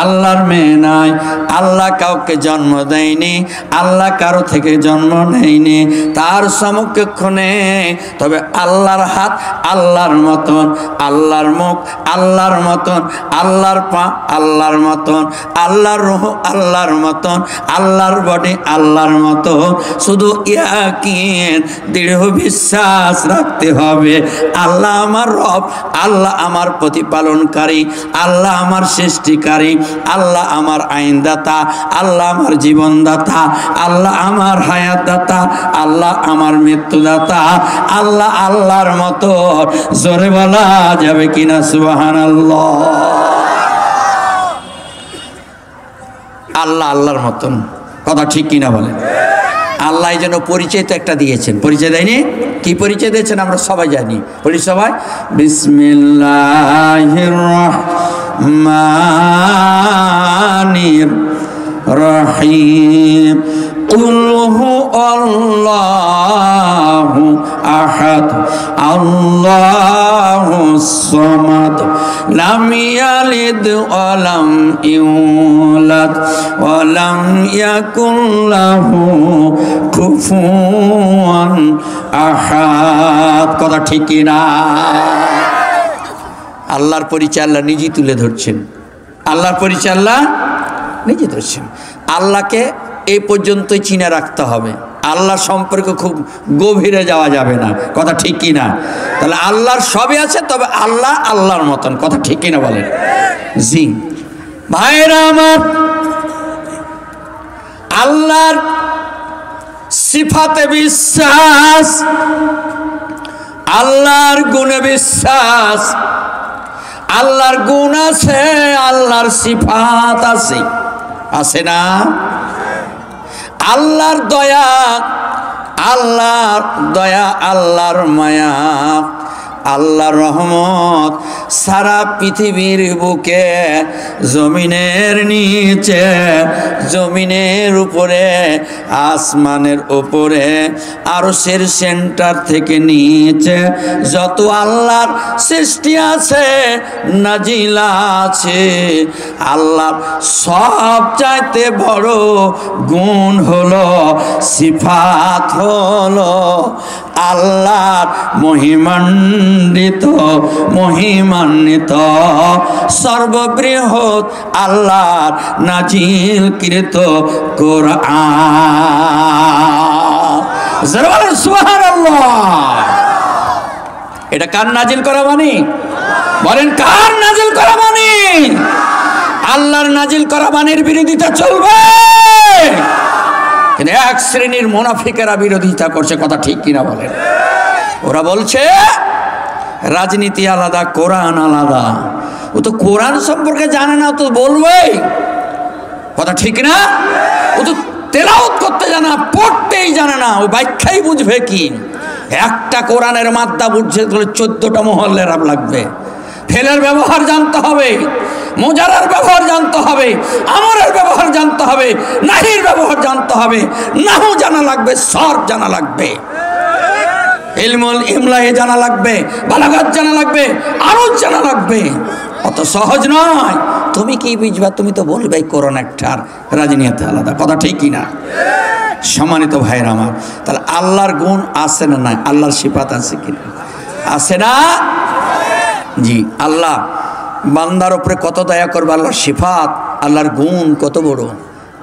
আল্লাহর মেয়ে নাই, আল্লাহ কাউকে জন্ম দেয়নি, আল্লাহ কারো থেকে জন্ম নেয়নি, তার সমকক্ষ নেই। তবে আল্লাহর হাত আল্লাহর মতন, আল্লাহর মুখ আল্লাহর মতন, আল্লাহর পা আল্লাহর মতন, আল্লাহর রূহ আল্লাহর মতন, আল্লাহর বডি আল্লাহর মতন। শুধু ইয়াকিন, দৃঢ় বিশ্বাস রাখতে হবে, আল্লাহ আমার রব, আল্লাহ আমার প্রতিপালনকারী, আল্লাহ আমার সৃষ্টিকারী, আল্লাহ আমার আইনদাতা, আল্লাহ আমার জীবনদাতা, আল্লাহ আমার হায়াতদাতা, আল্লাহ আমার মৃত্যুদাতা। আল্লাহ আল্লাহর মতো জোরে বলা যাবে কিনা সুবহানাল্লাহ? আল্লাহ আল্লাহর মতন, কথা ঠিক কিনা বলেন? আল্লাহ এই জন্য পরিচয় তো একটা দিয়েছেন, পরিচয় দেয়নি? কি পরিচয় দিয়েছেন আমরা সবাই জানি, বলি সবাই, বিসমিল্লাহির রহমানির রহিম। কুল হুয়াল্লাহু আহাদ, আল্লাহুস সামাদ, লাম ইয়ালিদ ওয়া লাম ইউলাদ ওয়া লাম ইয়াকুল লাহু কুফুয়ান আহাদ। কথা ঠিক না? আল্লাহর পরিচয় আল্লাহ নিজেই তুলে ধরছেন, আল্লাহর পরিচয় আল্লাহ নিজে ধরছেন। আল্লাহকে এই পর্যন্তই চিনে রাখতে হবে, আল্লাহ সম্পর্কে খুব গভীরে যাওয়া যাবে না। কথা ঠিক কি না? তাহলে আল্লাহর সবই আছে, তবে আল্লাহ আল্লাহর মতন। কথা ঠিক কিনা বলেন? জি ভাইরা আমার, আল্লাহর সিফাতে বিশ্বাস, আল্লাহর গুণে বিশ্বাস। আল্লাহর গুণ আছে, আল্লাহর সিফাত আছে, আছে না? আল্লাহর দয়া, আল্লাহর দয়া, আল্লাহর মায়া, আল্লাহর রহমত সারা পৃথিবীর বুকে, জমিনের নিচে, জমিনের উপরে, আসমানের উপরে, আরশের সেন্টার থেকে নিচে যত আল্লাহর সৃষ্টি আছে, নাজিলা আছে, আল্লাহর সব চাইতে বড় গুণ হলো, সিফাত হলো আল্লাহর মহিমান্বিত, মহিমান্বিত সর্ববৃহৎ আল্লাহর নাজিলকৃত কোরআন। সুবহানাল্লাহ। এটা কার নাজিল করা বাণী? বলেন, কার নাজিল করা বাণী? আল্লাহর নাজিল করা বাণীর বিরোধিতা চলবে, কিন্তু এক শ্রেণীর মুনাফিকেরা বিরোধিতা করছে। কথা ঠিক কিনা বলেন? ওরা বলছে রাজনীতি আলাদা, কোরআন আলাদা। ও তো কোরআন সম্পর্কে জানে না, তো বলবেই। কথা ঠিক না? ও তো তেলাওয়াত করতে জানে না, পড়তেই জানে না, ও ব্যাখ্যাই বুঝবে কি? একটা কোরআনের মাদ্দা বুঝছে 14টা মহল্লের আপ লাগবে। ফেলের ব্যবহার জানতে হবে, মোজারার ব্যবহার জানতে হবে, আমরের ব্যবহার জানতে হবে, নাহির ব্যবহার জানতে হবে, নাহু জানা লাগবে, সরফ জানা লাগবে, ইলমুল ইমলায়ে জানা লাগবে, বালাগাত জানা লাগবে, আরজ জানা লাগবে। অত সহজ নয়। তুমি কি বুঝবা? তুমি তো বলবে কোরআন একটার, রাজনীতি আলাদা। কথা ঠিক কিনা? সম্মানিত ভাইয়ের আমার, তাহলে আল্লাহর গুণ আছে না নাই? আল্লাহর সিফাত আছে কিনা? আছে না? জি। আল্লাহ বান্দার উপরে কত দয়া করবে, আল্লাহর সিফাত, আল্লাহর গুণ কত বড়।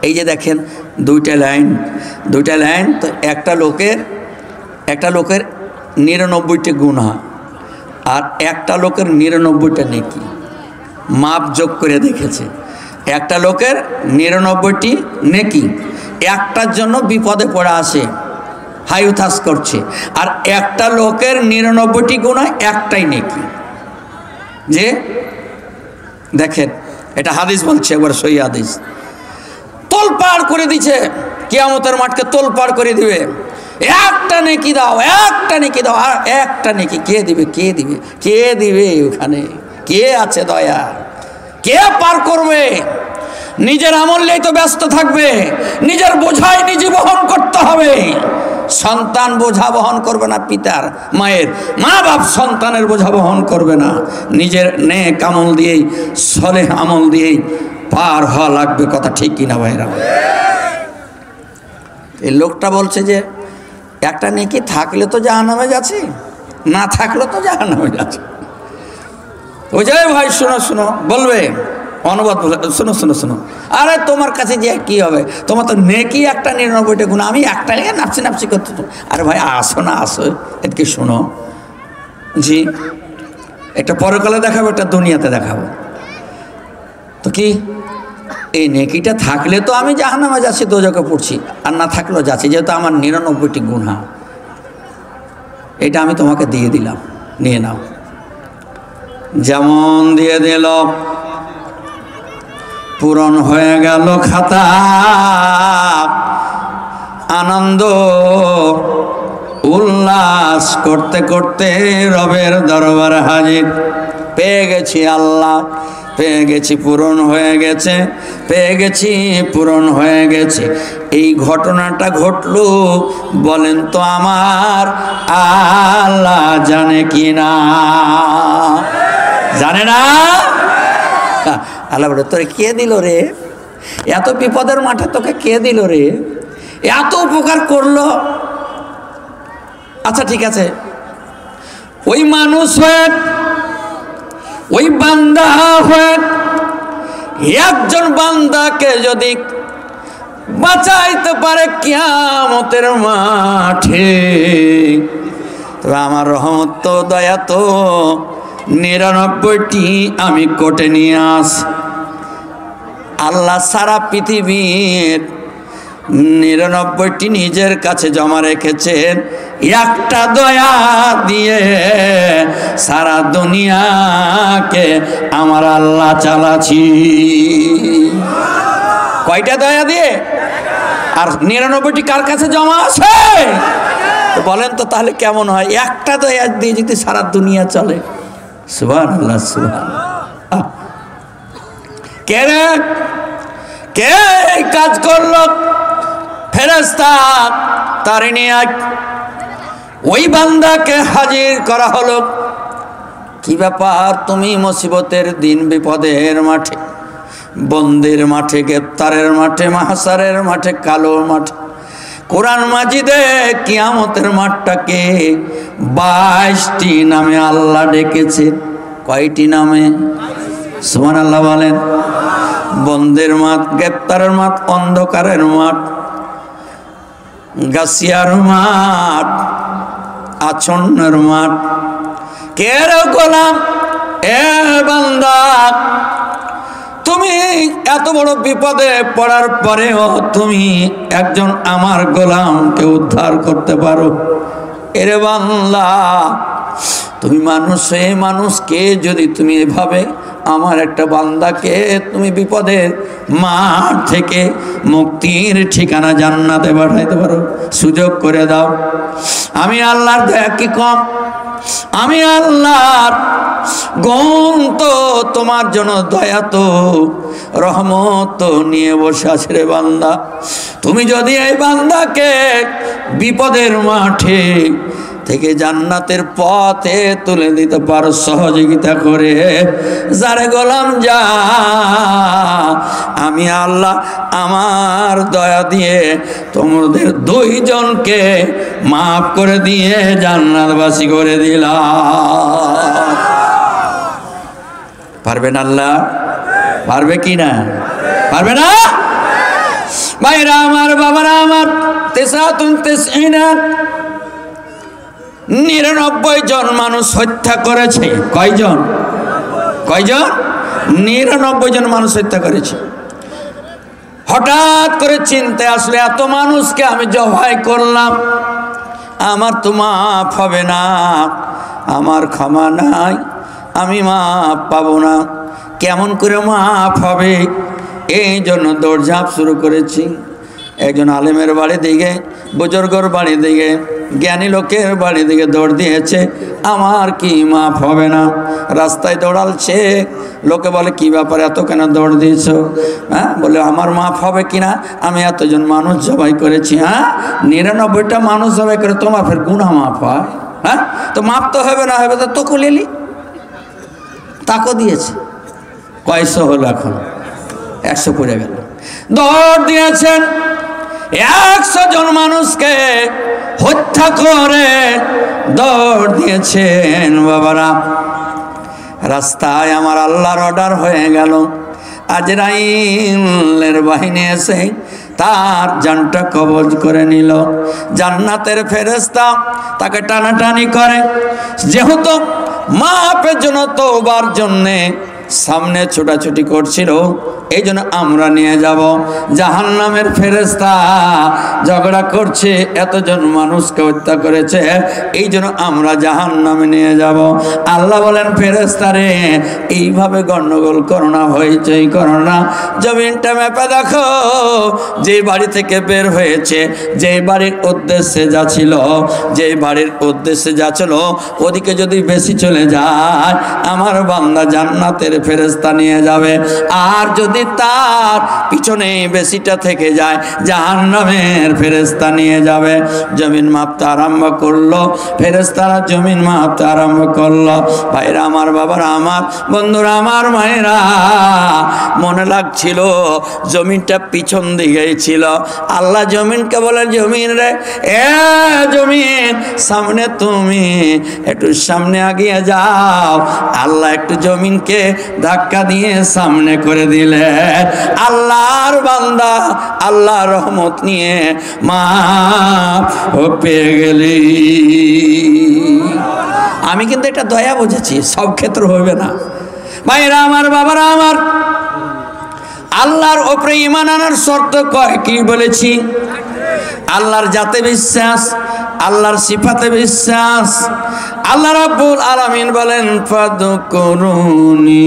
এই যে দেখেন দুইটা লাইন তো একটা লোকের 99টি গুনাহ আর একটা লোকের 99টা নেকি মাপ যোগ করে দেখেছে। একটা লোকের 99টি নেকি, একটার জন্য বিপদে পড়ে আসে, হাইউথাস করছে, আর একটা লোকের 99টি গুনাহ, একটাই নেকি। যে দেখেন এটা হাদিস বলছে, একবার সহি হাদিস, তোলপাড় করে দিচ্ছে, কিয়ামতের মাঠকে তোলপাড় করে দিবে। একটা নেকি দাও, একটা নেকি দাও, আর একটা নেকি কে দিবে? কে দিবে? ওখানে কে আছে দয়া? কে পার করবে? নিজের আমল নিয়ে তো ব্যস্ত থাকবে, নিজের বোঝাই নিজে বহন করতে হবে। সন্তান বোঝা বহন করবে না, পিতার মায়ের মা বাপ সন্তানের বোঝা বহন করবে না। নিজের নেক আমল দিয়েই, সলেহ আমল দিয়েই পার হওয়া লাগবে। কথা ঠিক কিনা ভাইরা? এই লোকটা বলছে যে একটা নেকি থাকলে তো জাহান্নামে যাচ্ছে, না থাকলে তো জাহান্নামে যাচ্ছে। ওই যে ভাই শোনো বলবে অনুবাদ, শোনো, আরে তোমার কাছে যে কি হবে, তোমার তো নেকি একটা 99টা গুণ, আমি একটা লেগে নাপসি করতে। আরে ভাই আসো এদিকে শোনো। জি, একটা পরকালে দেখাবো, একটা দুনিয়াতে দেখাবো। তো কি এই নেকিটা থাকলে তো আমি জাহান্নামে যাচ্ছি, দোজখে পড়ছি, আর না থাকলেও যাচ্ছি, যেহেতু আমার 99টি গুনাহ, এটা আমি তোমাকে দিয়ে দিলাম, নিয়ে নাও। যেমন দিয়ে দিল, পূরণ হয়ে গেল খাতা, আনন্দ উল্লাস করতে করতে রবের দরবার হাজির। পেয়ে গেছি আল্লাহ, পেয়ে গেছি, পূরণ হয়ে গেছে, পেয়ে গেছি, পূরণ হয়ে গেছে। এই ঘটনাটা ঘটলো, বলেন তো আমার আল্লাহ জানে কি না? জানে না? আল্লাহ বলে, তোরে কে দিল রে? এত বিপদের মাঠে তোকে কে দিল রে? এত উপকার করলো। আচ্ছা ঠিক আছে, ওই মানুষ হয়ে, ওই বান্দা হয়ে একজন বান্দাকে যদি বাঁচাইতে পারে কিয়ামতের মাঠে, তবে আমার রহমত তো, দয়া তো 99টি আমি কোটে নিয়ে আসি। আল্লাহ সারা পৃথিবীর 99টি নিজের কাছে জমা রেখেছেন, একটা দয়া দিয়ে সারা দুনিয়াকে আমার আল্লাহ চালাচ্ছি। কয়টা দয়া দিয়ে? আর 99টি কার কাছে জমা আছে? তো বলেন তো তাহলে কেমন হয়? একটা দয়া দিয়ে যদি সারা দুনিয়া চলে। সুবহানাল্লাহ, সুবহানাল্লাহ। কে কাজ করলো? ফেরেশতা তার নিয়ে ওই বান্দাকে হাজির করা হলো। কি ব্যাপার, তুমি মুসিবতের দিন, বিপদের মাঠে, বন্দির মাঠে, গ্রেফতারের মাঠে, মাহশারের মাঠে, কালো মাঠে, কোরআন মাজিদে কিয়ামতের মাঠটাকে 22টি নামে আল্লাহ ডেকেছে। কয়টি নামে? সুবহানাল্লাহ বলেন। বন্দের মাঠ, গ্রেফতারের মাঠ, অন্ধকারের মাঠ, গাছিয়ার মাঠ, আছন্নের মাঠ। কে রে গোলাম? এ বান্দা, তুমি এত বড় বিপদে পড়ার পরেও তুমি একজন আমার গোলামকে উদ্ধার করতে পারো? এরে বান্দা, তুমি মানুষ, এই মানুষকে যদি তুমি এভাবে, আমার একটা বান্দাকে তুমি বিপদের মাঠ থেকে মুক্তির ঠিকানা জান্নাতে পাঠাইতে পারো, সুযোগ করে দাও। আমি আল্লাহর দয়া কি কম? আমি আল্লাহর গুণ তো তোমার জন্য দয়া তো, রহমত তো নিয়ে বসে আছে রে বান্দা। তুমি যদি এই বান্দাকে বিপদের মাঠে থেকে জান্নাতের পথে তুলে দিতে পারো সহযোগিতা করে। যারে গোলাম যা, আমি আল্লাহ আমার দয়া দিয়ে তোমাদের দুইজনকে মাফ করে দিয়ে জান্নাতবাসী করে দিলাম। পারবেন আল্লাহ? পারবে কি না? পারবে না? ভাইরা আমার, বাবারা আমার, 99 জন মানুষ হত্যা করেছে। কয়জন? 99 জন মানুষ হত্যা করেছে। হঠাৎ করে চিনতে আসলে এত মানুষকে আমি জবাই করলাম, আমার তো মাফ হবে না, আমার ক্ষমা নাই, আমি মাফ পাবো না, কেমন করে মাফ হবে? এই জন্য দৌড়ঝাঁপ শুরু করেছি। একজন আলেমের বাড়ি দিকে, বুজুর্গর বাড়ি দিকে, জ্ঞানী লোকের বাড়ি দিকে দৌড় দিয়েছে, আমার কি মাফ হবে না? রাস্তায় দৌড়ালছে, লোকে বলে কি ব্যাপার, এত কেন দৌড় দিয়েছ? হ্যাঁ, বলে আমার মাফ হবে কিনা, আমি এতজন মানুষ জবাই করেছি। হ্যাঁ, 99টা মানুষ জবাই করে তোমার ফের গুনাহ মাফ হয়? হ্যাঁ, তো মাফ তো হবে না, হবে তো তোকে লেলি তাকো দিয়েছে। কয়শো হলো? এখন 100 পড়ে গেল। দৌড় দিয়েছেন, 100 জন মানুষকে হত্যা করে দৌড় দিয়েছেন। বাবারা, রাস্তায় আমার আল্লাহর অর্ডার হয়ে গেল, আজরাইলের বাহিনী এসে তার জানটা কবজ করে নিল। জান্নাতের ফেরেশতা তাকে টানাটানি করে, যেহেতু মাপের জন্য, তওবার জন্যে সামনে ছোটাছুটি করছিল, এই জন্য আমরা নিয়ে যাব। জাহান্নামের ফেরেশতা ঝগড়া করছে, এতজন মানুষকে হত্যা করেছে, এই জন্য আমরা জাহান্নামে নিয়ে যাব। আল্লাহ বলেন, ফেরেশতারে এইভাবে গন্ডগোল করো না, হইচই করো না, জমিনটা মেপে দেখো, যে বাড়ি থেকে বের হয়েছে, যে বাড়ির উদ্দেশ্যে যাচ্ছিল, যে বাড়ির উদ্দেশ্যে যাচ্ছিল, ওদিকে যদি বেশি চলে যায় আমার বান্দা জান্নাতের ফেরেশতা নিয়ে যাবে, আর যদি তার পিছনে বেশিটা থেকে যায় জাহান্নামের ফেরেশতা নিয়ে যাবে। জমিন মাপতে আরম্ভ করলো, ফেরেশতারা জমিন মাপতে আরম্ভ করলো। ভাইরা আমার, বাবারা আমার, বন্ধুরা আমার, মায়েরা, মনে লাগছিল জমিনটা পিছন দিকেই ছিল। আল্লাহ জমিনকে বলে, জমিন রে, এ জমিন, সামনে তুমি একটু সামনে আগিয়ে যাও। আল্লাহ একটু জমিনকে ধাক্কা দিয়ে সামনে করে দিলে, আল্লাহর বান্দা আল্লাহর রহমত নিয়ে মাফ পেয়ে গেলি। আমি কিন্তু একটা দয়া বুঝেছি, সব ক্ষেত্রে হবে না। ভাইরা আমার, বাবারা আমার, আল্লাহর ওপরে ঈমান আনার শর্ত কয় কি বলেছি? আল্লাহর জাতে বিশ্বাস, আল্লাহর সিফাতে বিশ্বাস। আল্লাহ রাব্বুল আলামিন বলেন, ফাদকুরুনি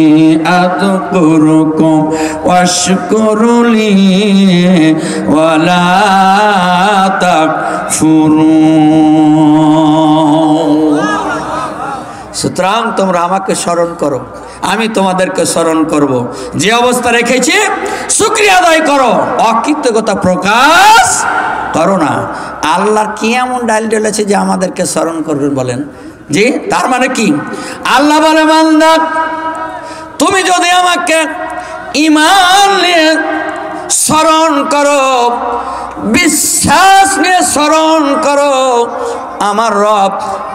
আযকুরুকুম ওয়াশকুরুলি ওয়ালা তাকফুরুন। সুতরাং তোমরা আমাকে স্মরণ করো, আমি তোমাদেরকে স্মরণ করব। যে অবস্থা রেখেছি শুকরিয়া আদায় করো, অকৃতজ্ঞতা প্রকাশ করো না। আল্লাহর কি এমন ডাল ঢেলেছে যে আমাদেরকে স্মরণ করবেন? বলেন জি। তার মানে কি? আল্লাহ বলে, বান্দা তুমি যদি আমাকে ঈমান নিয়ে স্মরণ করো, বিশ্বাস নিয়ে স্মরণ করো, আমার রব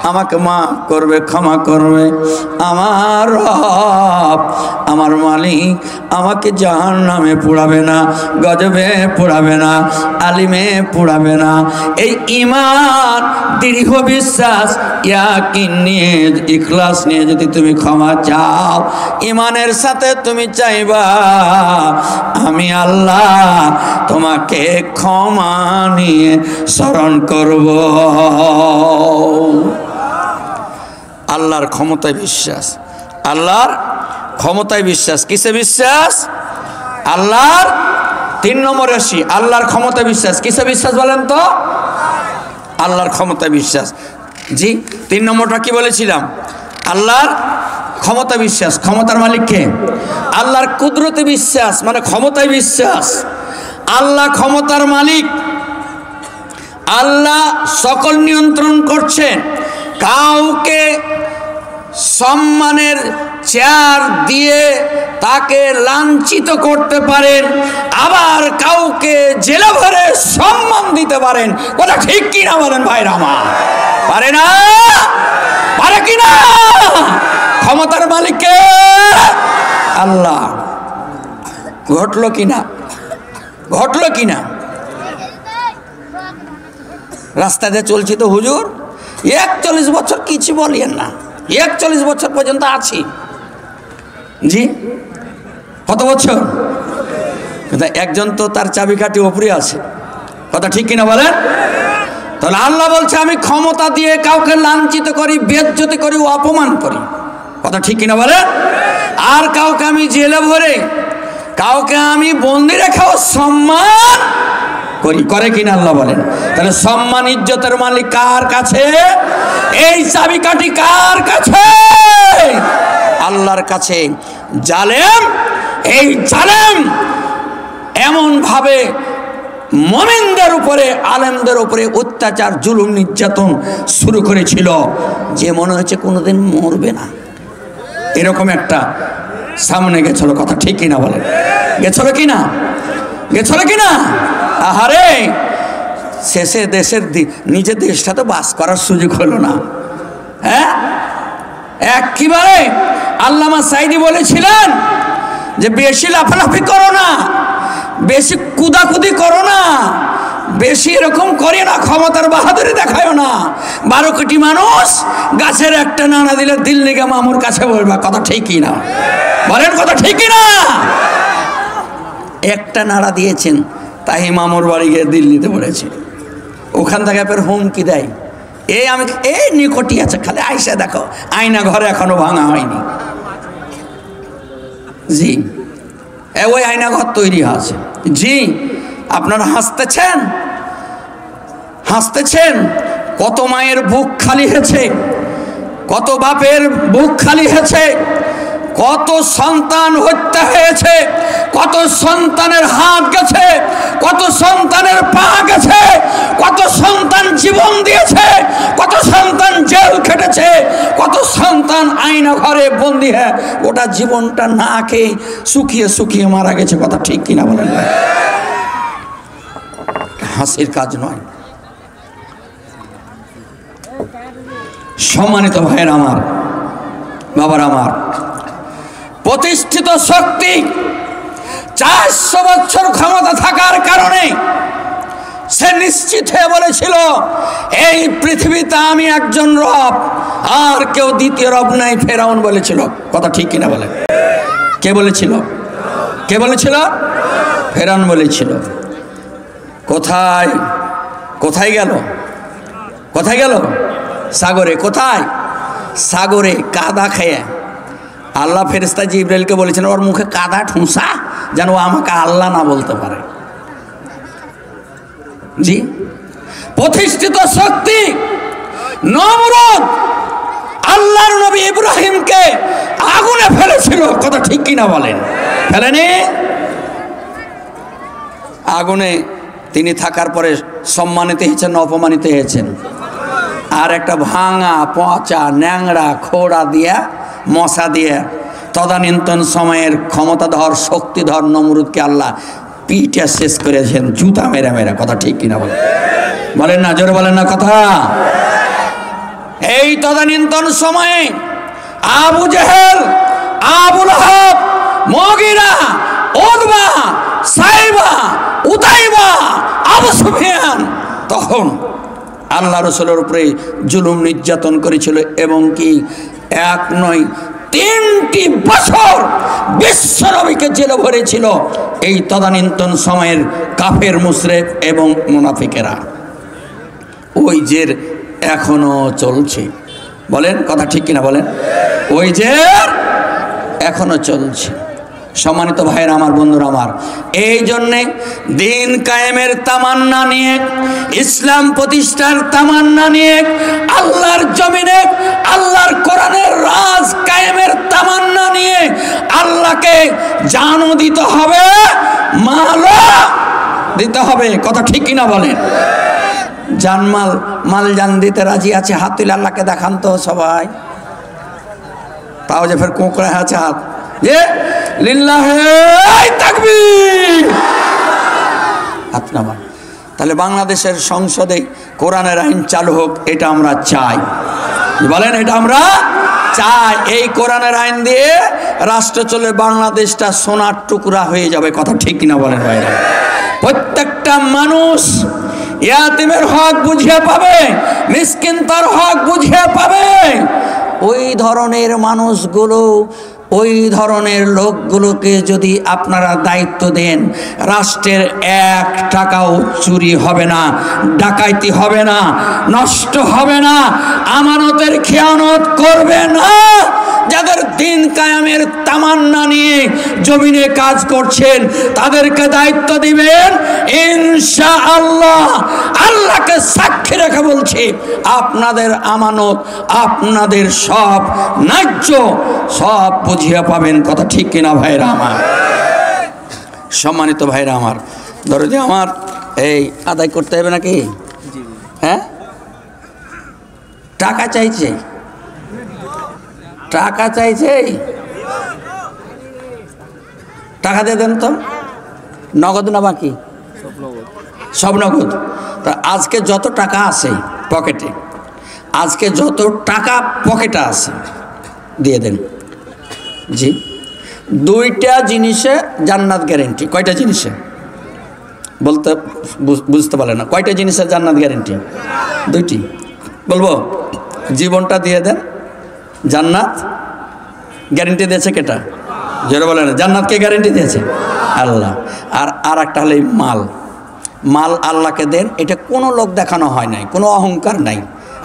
আমাকে মাফ করবে, ক্ষমা করবে। আমার রব, আমার মালিক আমাকে জাহান্নামে পোড়াবে না, গজবে পোড়াবে না, আলিমে পোড়াবে না। এই ঈমান, দৃঢ় বিশ্বাস, ইয়াকিন নিয়ে, ইখলাস নিয়ে যদি তুমি ক্ষমা চাও, ঈমানের সাথে তুমি চাইবা আমি আল্লাহ তোমাকে ক্ষমা নিয়ে স্মরণ করব। আল্লাহর ক্ষমতায় বিশ্বাস, আল্লাহর ক্ষমতায় বিশ্বাস। কিসে বিশ্বাস? আল্লাহর 3 নম্বর রাশি, আল্লাহর ক্ষমতায় বিশ্বাস। কিসে বিশ্বাস বলেন তো? আল্লাহর ক্ষমতায় বিশ্বাস। জি, 3 নম্বরটা কি বলেছিলাম? আল্লাহর ক্ষমতা বিশ্বাস। ক্ষমতার মালিক কে? আল্লাহর কুদরতে বিশ্বাস, মানে ক্ষমতায় বিশ্বাস। আল্লাহ ক্ষমতার মালিক, আল্লাহ সকল নিয়ন্ত্রণ করছেন, কাউকে সম্মানের চেয়ার দিয়ে তাকে লাঞ্ছিত করতে পারেন, আবার কাউকে জেলে ভরে সম্মান দিতে পারেন। কথা ঠিক কিনা বলেন ভাইরা আমার? পারে না? পারে কিনা? ক্ষমতার মালিক কে? আল্লাহ। ঘটলো কিনা? ঘটলো কিনা? রাস্তা দিয়ে চলছি তো হুজুর, 41 বছর কিছু বলিয়েন না, 41 বছর পর্যন্ত আছি। জি, কত বছর? একজন তো তার চাবিকাঠি উপরে আছে। কথা ঠিক কিনা বলেন? তাহলে আল্লাহ বলছে আমি ক্ষমতা দিয়ে কাউকে লাঞ্ছিত করি, বেইজ্জতি করি, অপমান করি। কথা ঠিক কিনা বলেন? আর কাউকে আমি জেলে ভরে, কাউকে আমি বন্দি রেখেও সম্মান করি। করে কিনা আল্লাহ বলেন? তাহলে সম্মান ইজ্জতের মালিক কার কাছে? এই চাবিকাঠি কার কাছে? আল্লাহর কাছে। জালেম, এই জালেম এমন ভাবে মুমিনদের উপরে, আলেমদের উপরে অত্যাচার, জুলুম, নির্যাতন শুরু করেছিল যে মনে হচ্ছে কোনোদিন মরবে না। এরকম একটা সামনে গেছিল। কথা ঠিক কিনা বলেন? গেছিল কিনা? গেছিল কিনা? আহারে, শেষে দেশের নিজের দেশটা তো বাস করার সুযোগ হলো না। হ্যাঁ, একেবারে আল্লামা সাইদি বলেছিলেন যে বেশি লাফালাফি করো না, বেশি কুদাকুদি করো না, বেশি এরকম করে না, ক্ষমতার বাহাদুরি দেখায় না। 12 কোটি মানুষ গাছের একটা নাড়া দিলে দিল্লি গা মামুর কাছে বলবা। কথা ঠিকই না বলেন? কথা ঠিকই না? একটা নাড়া দিয়েছেন, তাই মামুর বাড়ি গিয়ে দিল্লিতে বলেছে। ওখান থেকে ফের হুমকি দেয়, এই আমি এই নিকটি আছে, খালি আইসা দেখো, আয়না ঘরে এখনো ভাঙা হয়নি। জি, ওই আয়না ঘর তৈরি আছে। জি, আপনারা হাসতেছেন, হাসতেছেন। কত মায়ের বুক খালি হয়েছে, কত বাপের বুক খালি হয়েছে, কত সন্তান হত্যা হয়েছে, কত সন্তানের হাত গেছে, কত সন্তানের পা গেছে, কত সন্তান জীবন দিয়েছে, কত সন্তান জেল খেটেছে, কত সন্তান আয়না ঘরে বন্দী হয়ে ওটা জীবনটা না খেয়ে শুকিয়ে শুকিয়ে মারা গেছে। কথা ঠিক কিনা বলেন? হাসির কাজ নয়। সম্মানিত ভাইয়ের আমার, বাবার আমার, প্রতিষ্ঠিত শক্তি 400 বছর ক্ষমতা থাকার কারণে সে নিশ্চিত হয়ে বলেছিল এই পৃথিবীতে আমি একজন রব, আর কেউ দ্বিতীয় রব নাই। ফেরাউন বলেছিল। কথা ঠিক কিনা বলেন? কে বলেছিল? কে বলেছিল? ফেরাউন বলেছিল। কোথায় কোথায় গেল? কোথায় গেল? সাগরে। কোথায়? সাগরে কাদা খেয়ে। আল্লাহ ফেরেশতা জিবরাইলকে বলেছেন ওর মুখে কাদা ঠুসা, যেন ও আমাকে আল্লাহ না বলতে পারে। জি, প্রতিষ্ঠিত শক্তি নমরুদ আল্লাহর নবী ইব্রাহিমকে আগুনে ফেলেছিল। কথা ঠিক কিনা বলেন? ফেলেনি? আগুনে তিনি থাকার পরে সম্মানিত হয়েছেন না অপমানিত হয়েছেন? আর একটা ভাঙা পচা ন্যাংরা খোড়া দিয়া, মশা দিয়ে তদানীন্তন সময়ের ক্ষমতাধর শক্তিধর নমরুদকে আল্লাহ পিঠে শেষ করেছেন জুতা মেরা মেরা। কথা ঠিক কিনা বলেন? বলেন না, জোরে বলেন না কথা। এই তদানীন্তন সময়ে Abu Jahl, Abu Lahab, Mughira, Utba, Shaiba, Utaiba, Abu Sufian তখন আল্লাহ রসুলের উপরে জুলুম নির্যাতন করেছিল, এবং কি এক নয় 3টি বছর বিশ্বনবীকে জেলে ভরেছিল এই তদানীন্তন সময়ের কাফের মুশরিক এবং মুনাফিকেরা। ওই জের এখনো চলছে। বলেন কথা ঠিক কিনা বলেন? ওই জের এখনো চলছে। সম্মানিত ভাইয়ের আমার, বন্ধুরা আমার, এই জন্যে দিন কায়েমের তামান্না নিয়ে, ইসলাম প্রতিষ্ঠার তামান্না নিয়ে, আল্লাহর জমিনে আল্লাহর কোরআনের রাজ কায়েমের তামান্না নিয়ে আল্লাহকে জানও দিতে হবে, মালও দিতে হবে। কথা ঠিক কিনা বলেন? জানমাল মাল জান দিতে রাজি আছে, হাত তুলে আল্লাহকে দেখান তো সবাই। তাও যে ফের কোঁকড়া আছে হাত, যে লিল্লাহে তাকবীর, হাত নামান। তাহলে বাংলাদেশের সংসদে কোরআনের আইন চালু হোক, এটা আমরা চাই। বলেন এটা আমরা চাই। এই কোরআনের আইন দিয়ে রাষ্ট্র চলে, বাংলাদেশটা সোনার টুকরা হয়ে যাবে। কথা ঠিক কিনা বলেন ভাইরা? প্রত্যেকটা মানুষ ইয়াতিমের হক বুঝিয়ে পাবে, মিসকিন তার হক বুঝিয়ে পাবে। ওই ধরনের মানুষগুলো, ওই ধরনের লোকগুলোকে যদি আপনারা দায়িত্ব দেন, রাষ্ট্রের 1 টাকাও চুরি হবে না, ডাকাইতি হবে না, নষ্ট হবে না, আমানতের খেয়ানত করবে না। যাদের দিন কায়েমের তামান্না নিয়ে জমিনে কাজ করছেন, তাদেরকে দায়িত্ব দিবেন ইনশাআল্লাহ। আল্লাহকে সাক্ষী রেখে বলছি, আপনাদের আমানত, আপনাদের সব ন্যায্য, সব বুঝিয়ে পাবেন। কথা ঠিক কিনা ভাইরা আমার? সম্মানিত ভাইরা আমার, ধরো যে আমার এই আদায় করতে হবে নাকি? হ্যাঁ, টাকা চাইছে, টাকা চাইছে, টাকা দিয়ে দেন তো। নগদ না বাকি? সব নগদ। তা আজকে যত টাকা আছে পকেটে, আজকে যত টাকা পকেটে আছে দিয়ে দেন। জি, 2টা জিনিসে জান্নাত গ্যারেন্টি। কয়টা জিনিসে বলতে বুঝতে পারে না? কয়টা জিনিসের জান্নাত গ্যারেন্টি? 2টি। বলবো, জীবনটা দিয়ে দেন, জান্নাত গ্যারেন্টি দিয়েছে কেটা? জোরে বলে না। জান্নাতকে গ্যারেন্টি দিয়েছে আল্লাহ। আর একটা হলো মাল। মাল আল্লাহকে দেন, এটা কোনো লোক দেখানো হয় নাই, কোনো অহংকার নাই।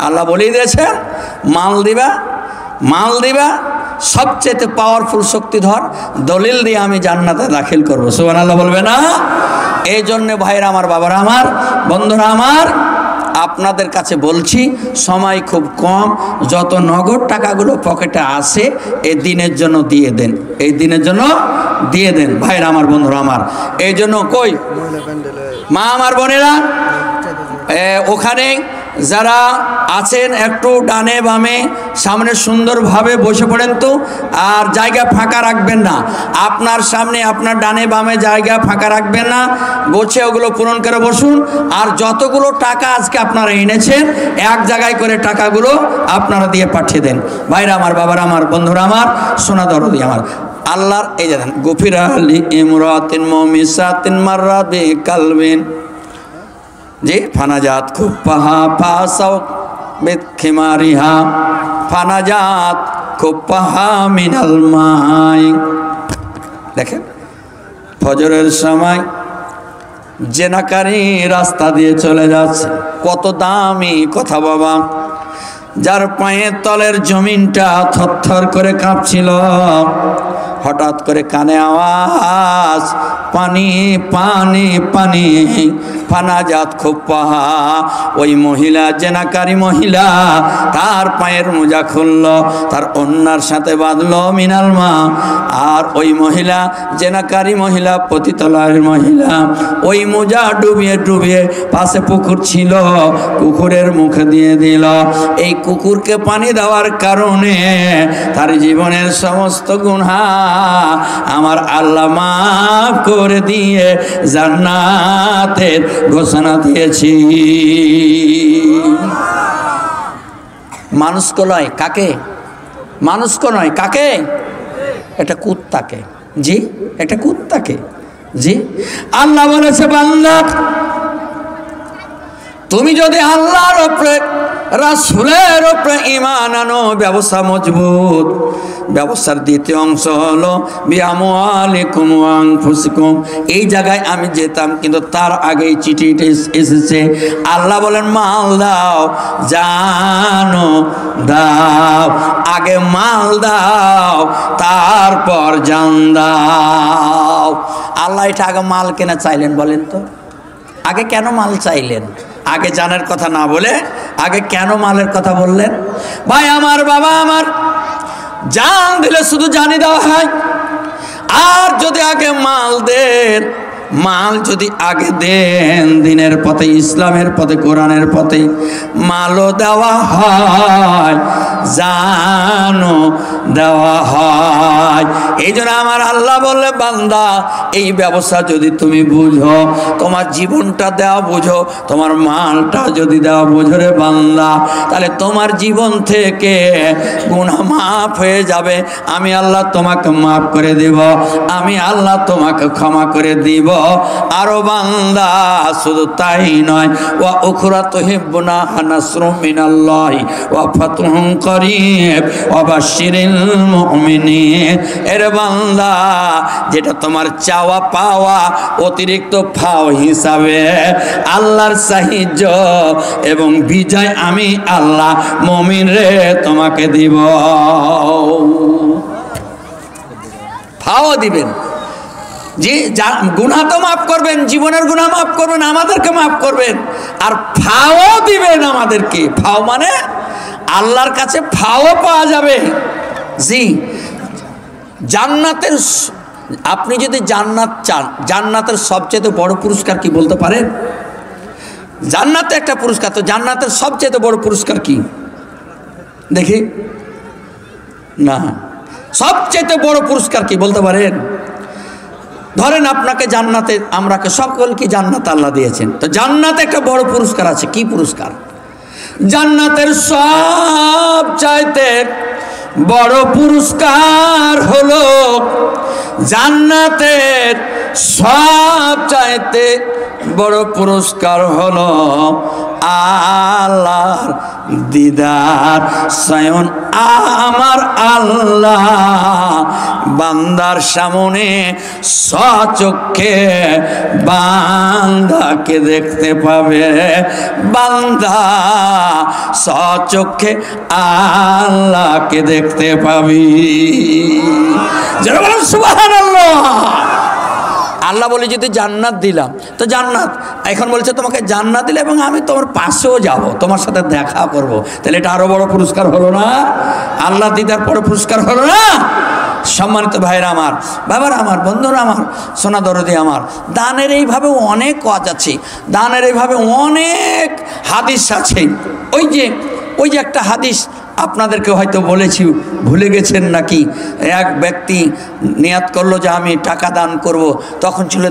আল্লাহ বলেই দিয়েছে মাল দিবা, মাল দিবা, সবচেয়ে পাওয়ারফুল শক্তিধর দলিল দিয়ে আমি জান্নাতে দাখিল করবো। সুবহানাল্লাহ বলবে না? এই জন্যে ভাইরা আমার, বাবারা আমার, বন্ধুরা আমার, আপনাদের কাছে বলছি, সময় খুব কম, যত নগদ টাকাগুলো পকেটে আসে এই দিনের জন্য দিয়ে দেন, এই দিনের জন্য দিয়ে দেন ভাইরা আমার, বন্ধুরা আমার। এই জন্য কই মা আমার, বোনেরা, ওখানে যারা আছেন একটু ডানে বামে সামনে সুন্দরভাবে বসে পড়েন তো, আর জায়গা ফাঁকা রাখবেন না। আপনার সামনে আপনার ডানে বামে জায়গা ফাঁকা রাখবেন না, গোছে ওগুলো পূরণ করে বসুন। আর যতগুলো টাকা আজকে আপনারা এনেছেন, এক জায়গায় করে টাকাগুলো আপনারা দিয়ে পাঠিয়ে দেন ভাইরা আমার, বাবারা আমার, বন্ধুরা আমার, সোনা দরদি আমার। আল্লাহর এই জানেন, গফিরা আলী ইমরাতিন মুমিসাতিন মাররাবি কালবিন, জি, ফানাজাত খুব পাহা পাসাও বেদ খিমারিহা, ফানাজাত খুব পাহা মিনাল মাই। দেখেন, ফজরের সময় জেনাকারী রাস্তা দিয়ে চলে যাচ্ছে। কত দামি কথা বাবা! যার পায়ের তলের জমিনটা থরথর করে কাঁপছিল, হঠাৎ করে কানে আওয়াজ, পানি পানি পানি, ফানাজাত খুব পাহা। ওই মহিলা, জেনাকারী মহিলা, তার পায়ের মোজা খুলল, তার অন্যার সাথে বাঁধলো মিনাল মা। আর ওই মহিলা, জেনাকারী মহিলা, পতিতলার মহিলা, ওই মোজা ডুবিয়ে ডুবিয়ে, পাশে পুকুর ছিল, কুকুরের মুখে দিয়ে দিল। এই কুকুরকে পানি দেওয়ার কারণে তার জীবনের সমস্ত গুনাহ আমার আল্লাহ মাফ করে দিয়ে জান্নাতের ঘোষণা দিয়েছি। মানুষকে নয়, কাকে? মানুষকে নয়, কাকে? এটা কুত্তাকে। জি, এটা কুত্তাকে। জি, আল্লাহ বলেছে, বান্দা তুমি যদি আল্লাহর উপরে, রাসূলের উপরে ঈমান আনো, ব্যবসা মজবুত। ব্যবসার দ্বিতীয় অংশ হলো বিআমওয়ালিকুম ওয়া আনফুসিকুম। এই জায়গায় আমি যেতাম, কিন্তু তার আগেই চিঠিটা এসেছে। আল্লাহ বলেন, মাল দাও, জানো দাও, আগে মাল দাও, তারপর জান দাও। আল্লাহ এটা আগে মাল কেনা চাইলেন? বলেন তো, আগে কেন মাল চাইলেন? আগে জানের কথা না বলে আগে কেন মালের কথা বললেন? ভাই আমার, বাবা আমার, জান দিলে শুধু জানি দেওয়া হয়। আর যদি আগে মাল দেন, মাল যদি আগে দেন দিনের পথে, ইসলামের পথে, কোরআনের পথে, মালও দেওয়া হয়, জানও দেওয়া হয়। এই জন্য আমার আল্লাহ বললে, বান্দা এই ব্যবস্থা যদি তুমি বুঝো, তোমার জীবনটা দেওয়া বুঝো, তোমার মালটা যদি দেওয়া বুঝো রে বান্দা, তাহলে তোমার জীবন থেকে গুনাহ মাফ হয়ে যাবে। আমি আল্লাহ তোমাকে মাফ করে দিব, আমি আল্লাহ তোমাকে ক্ষমা করে দিব। আরো বান্দা শুধু তাই নয়, ওয়া উখরা তুহিব্বুনা নাসরুম মিনাল্লাহি ওয়া ফাতহুন করিব ওয়া বাশশিরিল মুমিনিন। এর বান্দা, যেটা তোমার চাওয়া পাওয়া অতিরিক্ত ফাও হিসাবে আল্লাহর সাহায্য এবং বিজয় আমি আল্লাহ মুমিন রে তোমাকে দিব। ফাও দিবেন, যে গুনাহ তো মাফ করবেন, জীবনের গুনাহ মাফ করবেন, আমাদেরকে মাফ করবেন, আর ফাও দিবেন আমাদেরকে। ফাও মানে আল্লাহর কাছে ফাও পাওয়া যাবে। জি, জান্নাতের, আপনি যদি জান্নাত চান, জান্নাতের সবচেয়ে বড় পুরস্কার কি বলতে পারেন? জান্নাতে একটা পুরস্কার, তো জান্নাতের সবচেয়ে বড় পুরস্কার কি দেখি না? সবচেয়ে বড় পুরস্কার কি বলতে পারেন? ধরেন আপনাকে জান্নাতে, আমরাকে সকলকে জান্নাত আল্লাহ দিয়েছেন, তো জান্নাতে একটা বড় পুরস্কার আছে। কি পুরস্কার? জান্নাতের সবচাইতে বড় পুরস্কার হলো, জান্নাতের সবচাইতে বড় পুরস্কার হলো আল্লাহর দিদার। স্বয়ং আমার আল্লাহ বান্দার সামনে সচক্ষে বান্দাকে দেখতে পাবে, বান্দা সচক্ষে আল্লাহকে দেখতে পাবি। যারা বলেন সুবহানাল্লাহ। আল্লাহ বলে যদি জান্নাত দিলাম, তো জান্নাত এখন বলছে তোমাকে জান্নাত দিলে এবং আমি তোমার পাশেও যাব, তোমার সাথে দেখা করব, তাহলে এটা আরো বড় পুরস্কার হলো না? আল্লাহ দিদার বড় পুরস্কার হলো না? সম্মানিত ভাইরা আমার, বাবার আমার, বন্ধুরা আমার, সোনা দরদি আমার, দানের এইভাবে অনেক কাজ আছে, দানের এইভাবে অনেক হাদিস আছে। ওই যে একটা হাদিস আপনাদেরকে হয়তো বলেছি, ভুলে গেছেন নাকি? এক ব্যক্তি নিয়াত করলো যে আমি টাকা দান করব, তখন ছিল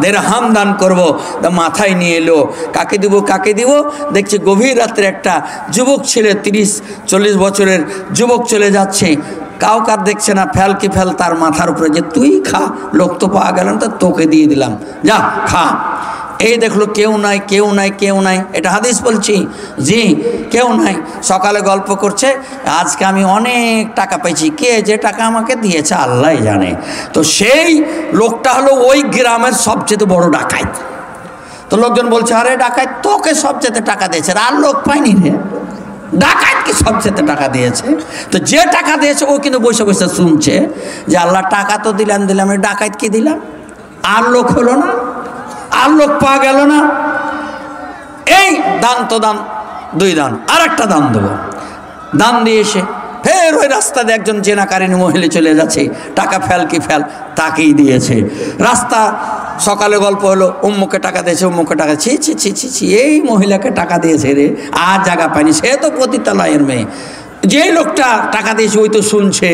দেড়হাম দান করব, তা মাথায় নিয়ে এলো কাকে দিব। দেখছি গভীর রাত্রে একটা যুবক ছেলে, 30-40 বছরের যুবক চলে যাচ্ছে, কাউকার দেখছে না, ফেল তার মাথার উপরে, যে তুই খা, লোক তো পাওয়া গেল না, তোকে দিয়ে দিলাম, যা খা। এই দেখলো কেউ নাই, এটা হাদিস বলছি। জি, কেউ নাই। সকালে গল্প করছে, আজকে আমি অনেক টাকা পেয়েছি। কে যে টাকা আমাকে দিয়েছে আল্লাহ জানে। তো সেই লোকটা হলো ওই গ্রামের সবচেয়ে বড় ডাকাত। তো লোকজন বলছে, আরে ডাকাত তোকে সবচেয়ে টাকা দিয়েছে, আর লোক পাইনি রে, ডাকাত কি সবচেয়ে টাকা দিয়েছে? তো যে টাকা দিয়েছে ও কিন্তু বসে বসে শুনছে যে আল্লাহ টাকা তো দিলাম, ডাকাত কি দিলাম, আর লোক হলো না, আর লোক পাওয়া গেল না। এই দান তো দান, 2 দান, আর একটা দান দেবো। দান দিয়ে এসে ফের ওই রাস্তা দিয়ে একজন জেনাকারিনী মহিলা চলে যাচ্ছে, টাকা ফেল তাকেই দিয়েছে। রাস্তা সকালে গল্প হলো, উম্মুকে টাকা দিয়েছে, ছি, এই মহিলাকে টাকা দিয়েছে রে, আর জায়গা পায়নি, সে তো পতিতালয়ের মেয়ে। যে লোকটা টাকা দিয়েছে ওই তো শুনছে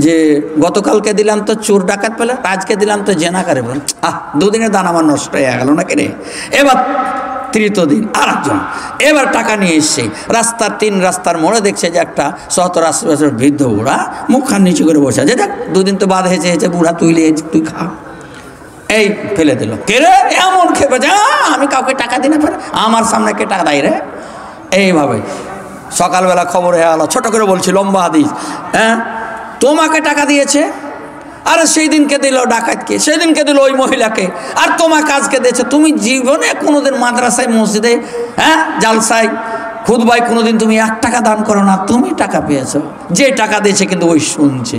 যে গতকালকে দিলাম তো চোর ডাকাত পেলে, আজকে দিলাম তো জেনাকারে, বলেন 2 দিনের দান আমার নষ্ট হয়ে গেল নাকি রে। এবার 3য় দিন আর একজন এবার টাকা নিয়ে এসছে, রাস্তার মোড়ে দেখছে যে একটা 70-80 বছর বৃদ্ধ বুড়া মুখখান নিচু করে বসে আছে। দেখ 2 দিন তো বাদ হয়েছে, বুড়া তুই খা। এই ফেলে দিল, কে রে এমন খেপে যা, আমি কাউকে টাকা দিই না, ফেলে আমার সামনে কে টাকা দেয় রে। এইভাবে সকালবেলা খবর হয়ে গেল, ছোট করে বলছি, লম্বা হাদিস। হ্যাঁ, তোমাকে টাকা দিয়েছে, আরে সেই দিনকে দিল ডাকাতকে, সেই দিনকে দিল ওই মহিলাকে, আর তোমার কাজকে দিয়েছে। তুমি জীবনে কোনোদিন মাদ্রাসায়, মসজিদে, জালসায়, খুতবায় কোনোদিন তুমি 1 টাকা দান করো না, তুমি টাকা পেয়েছো। যে টাকা দিয়েছে কিন্তু ওই শুনছে।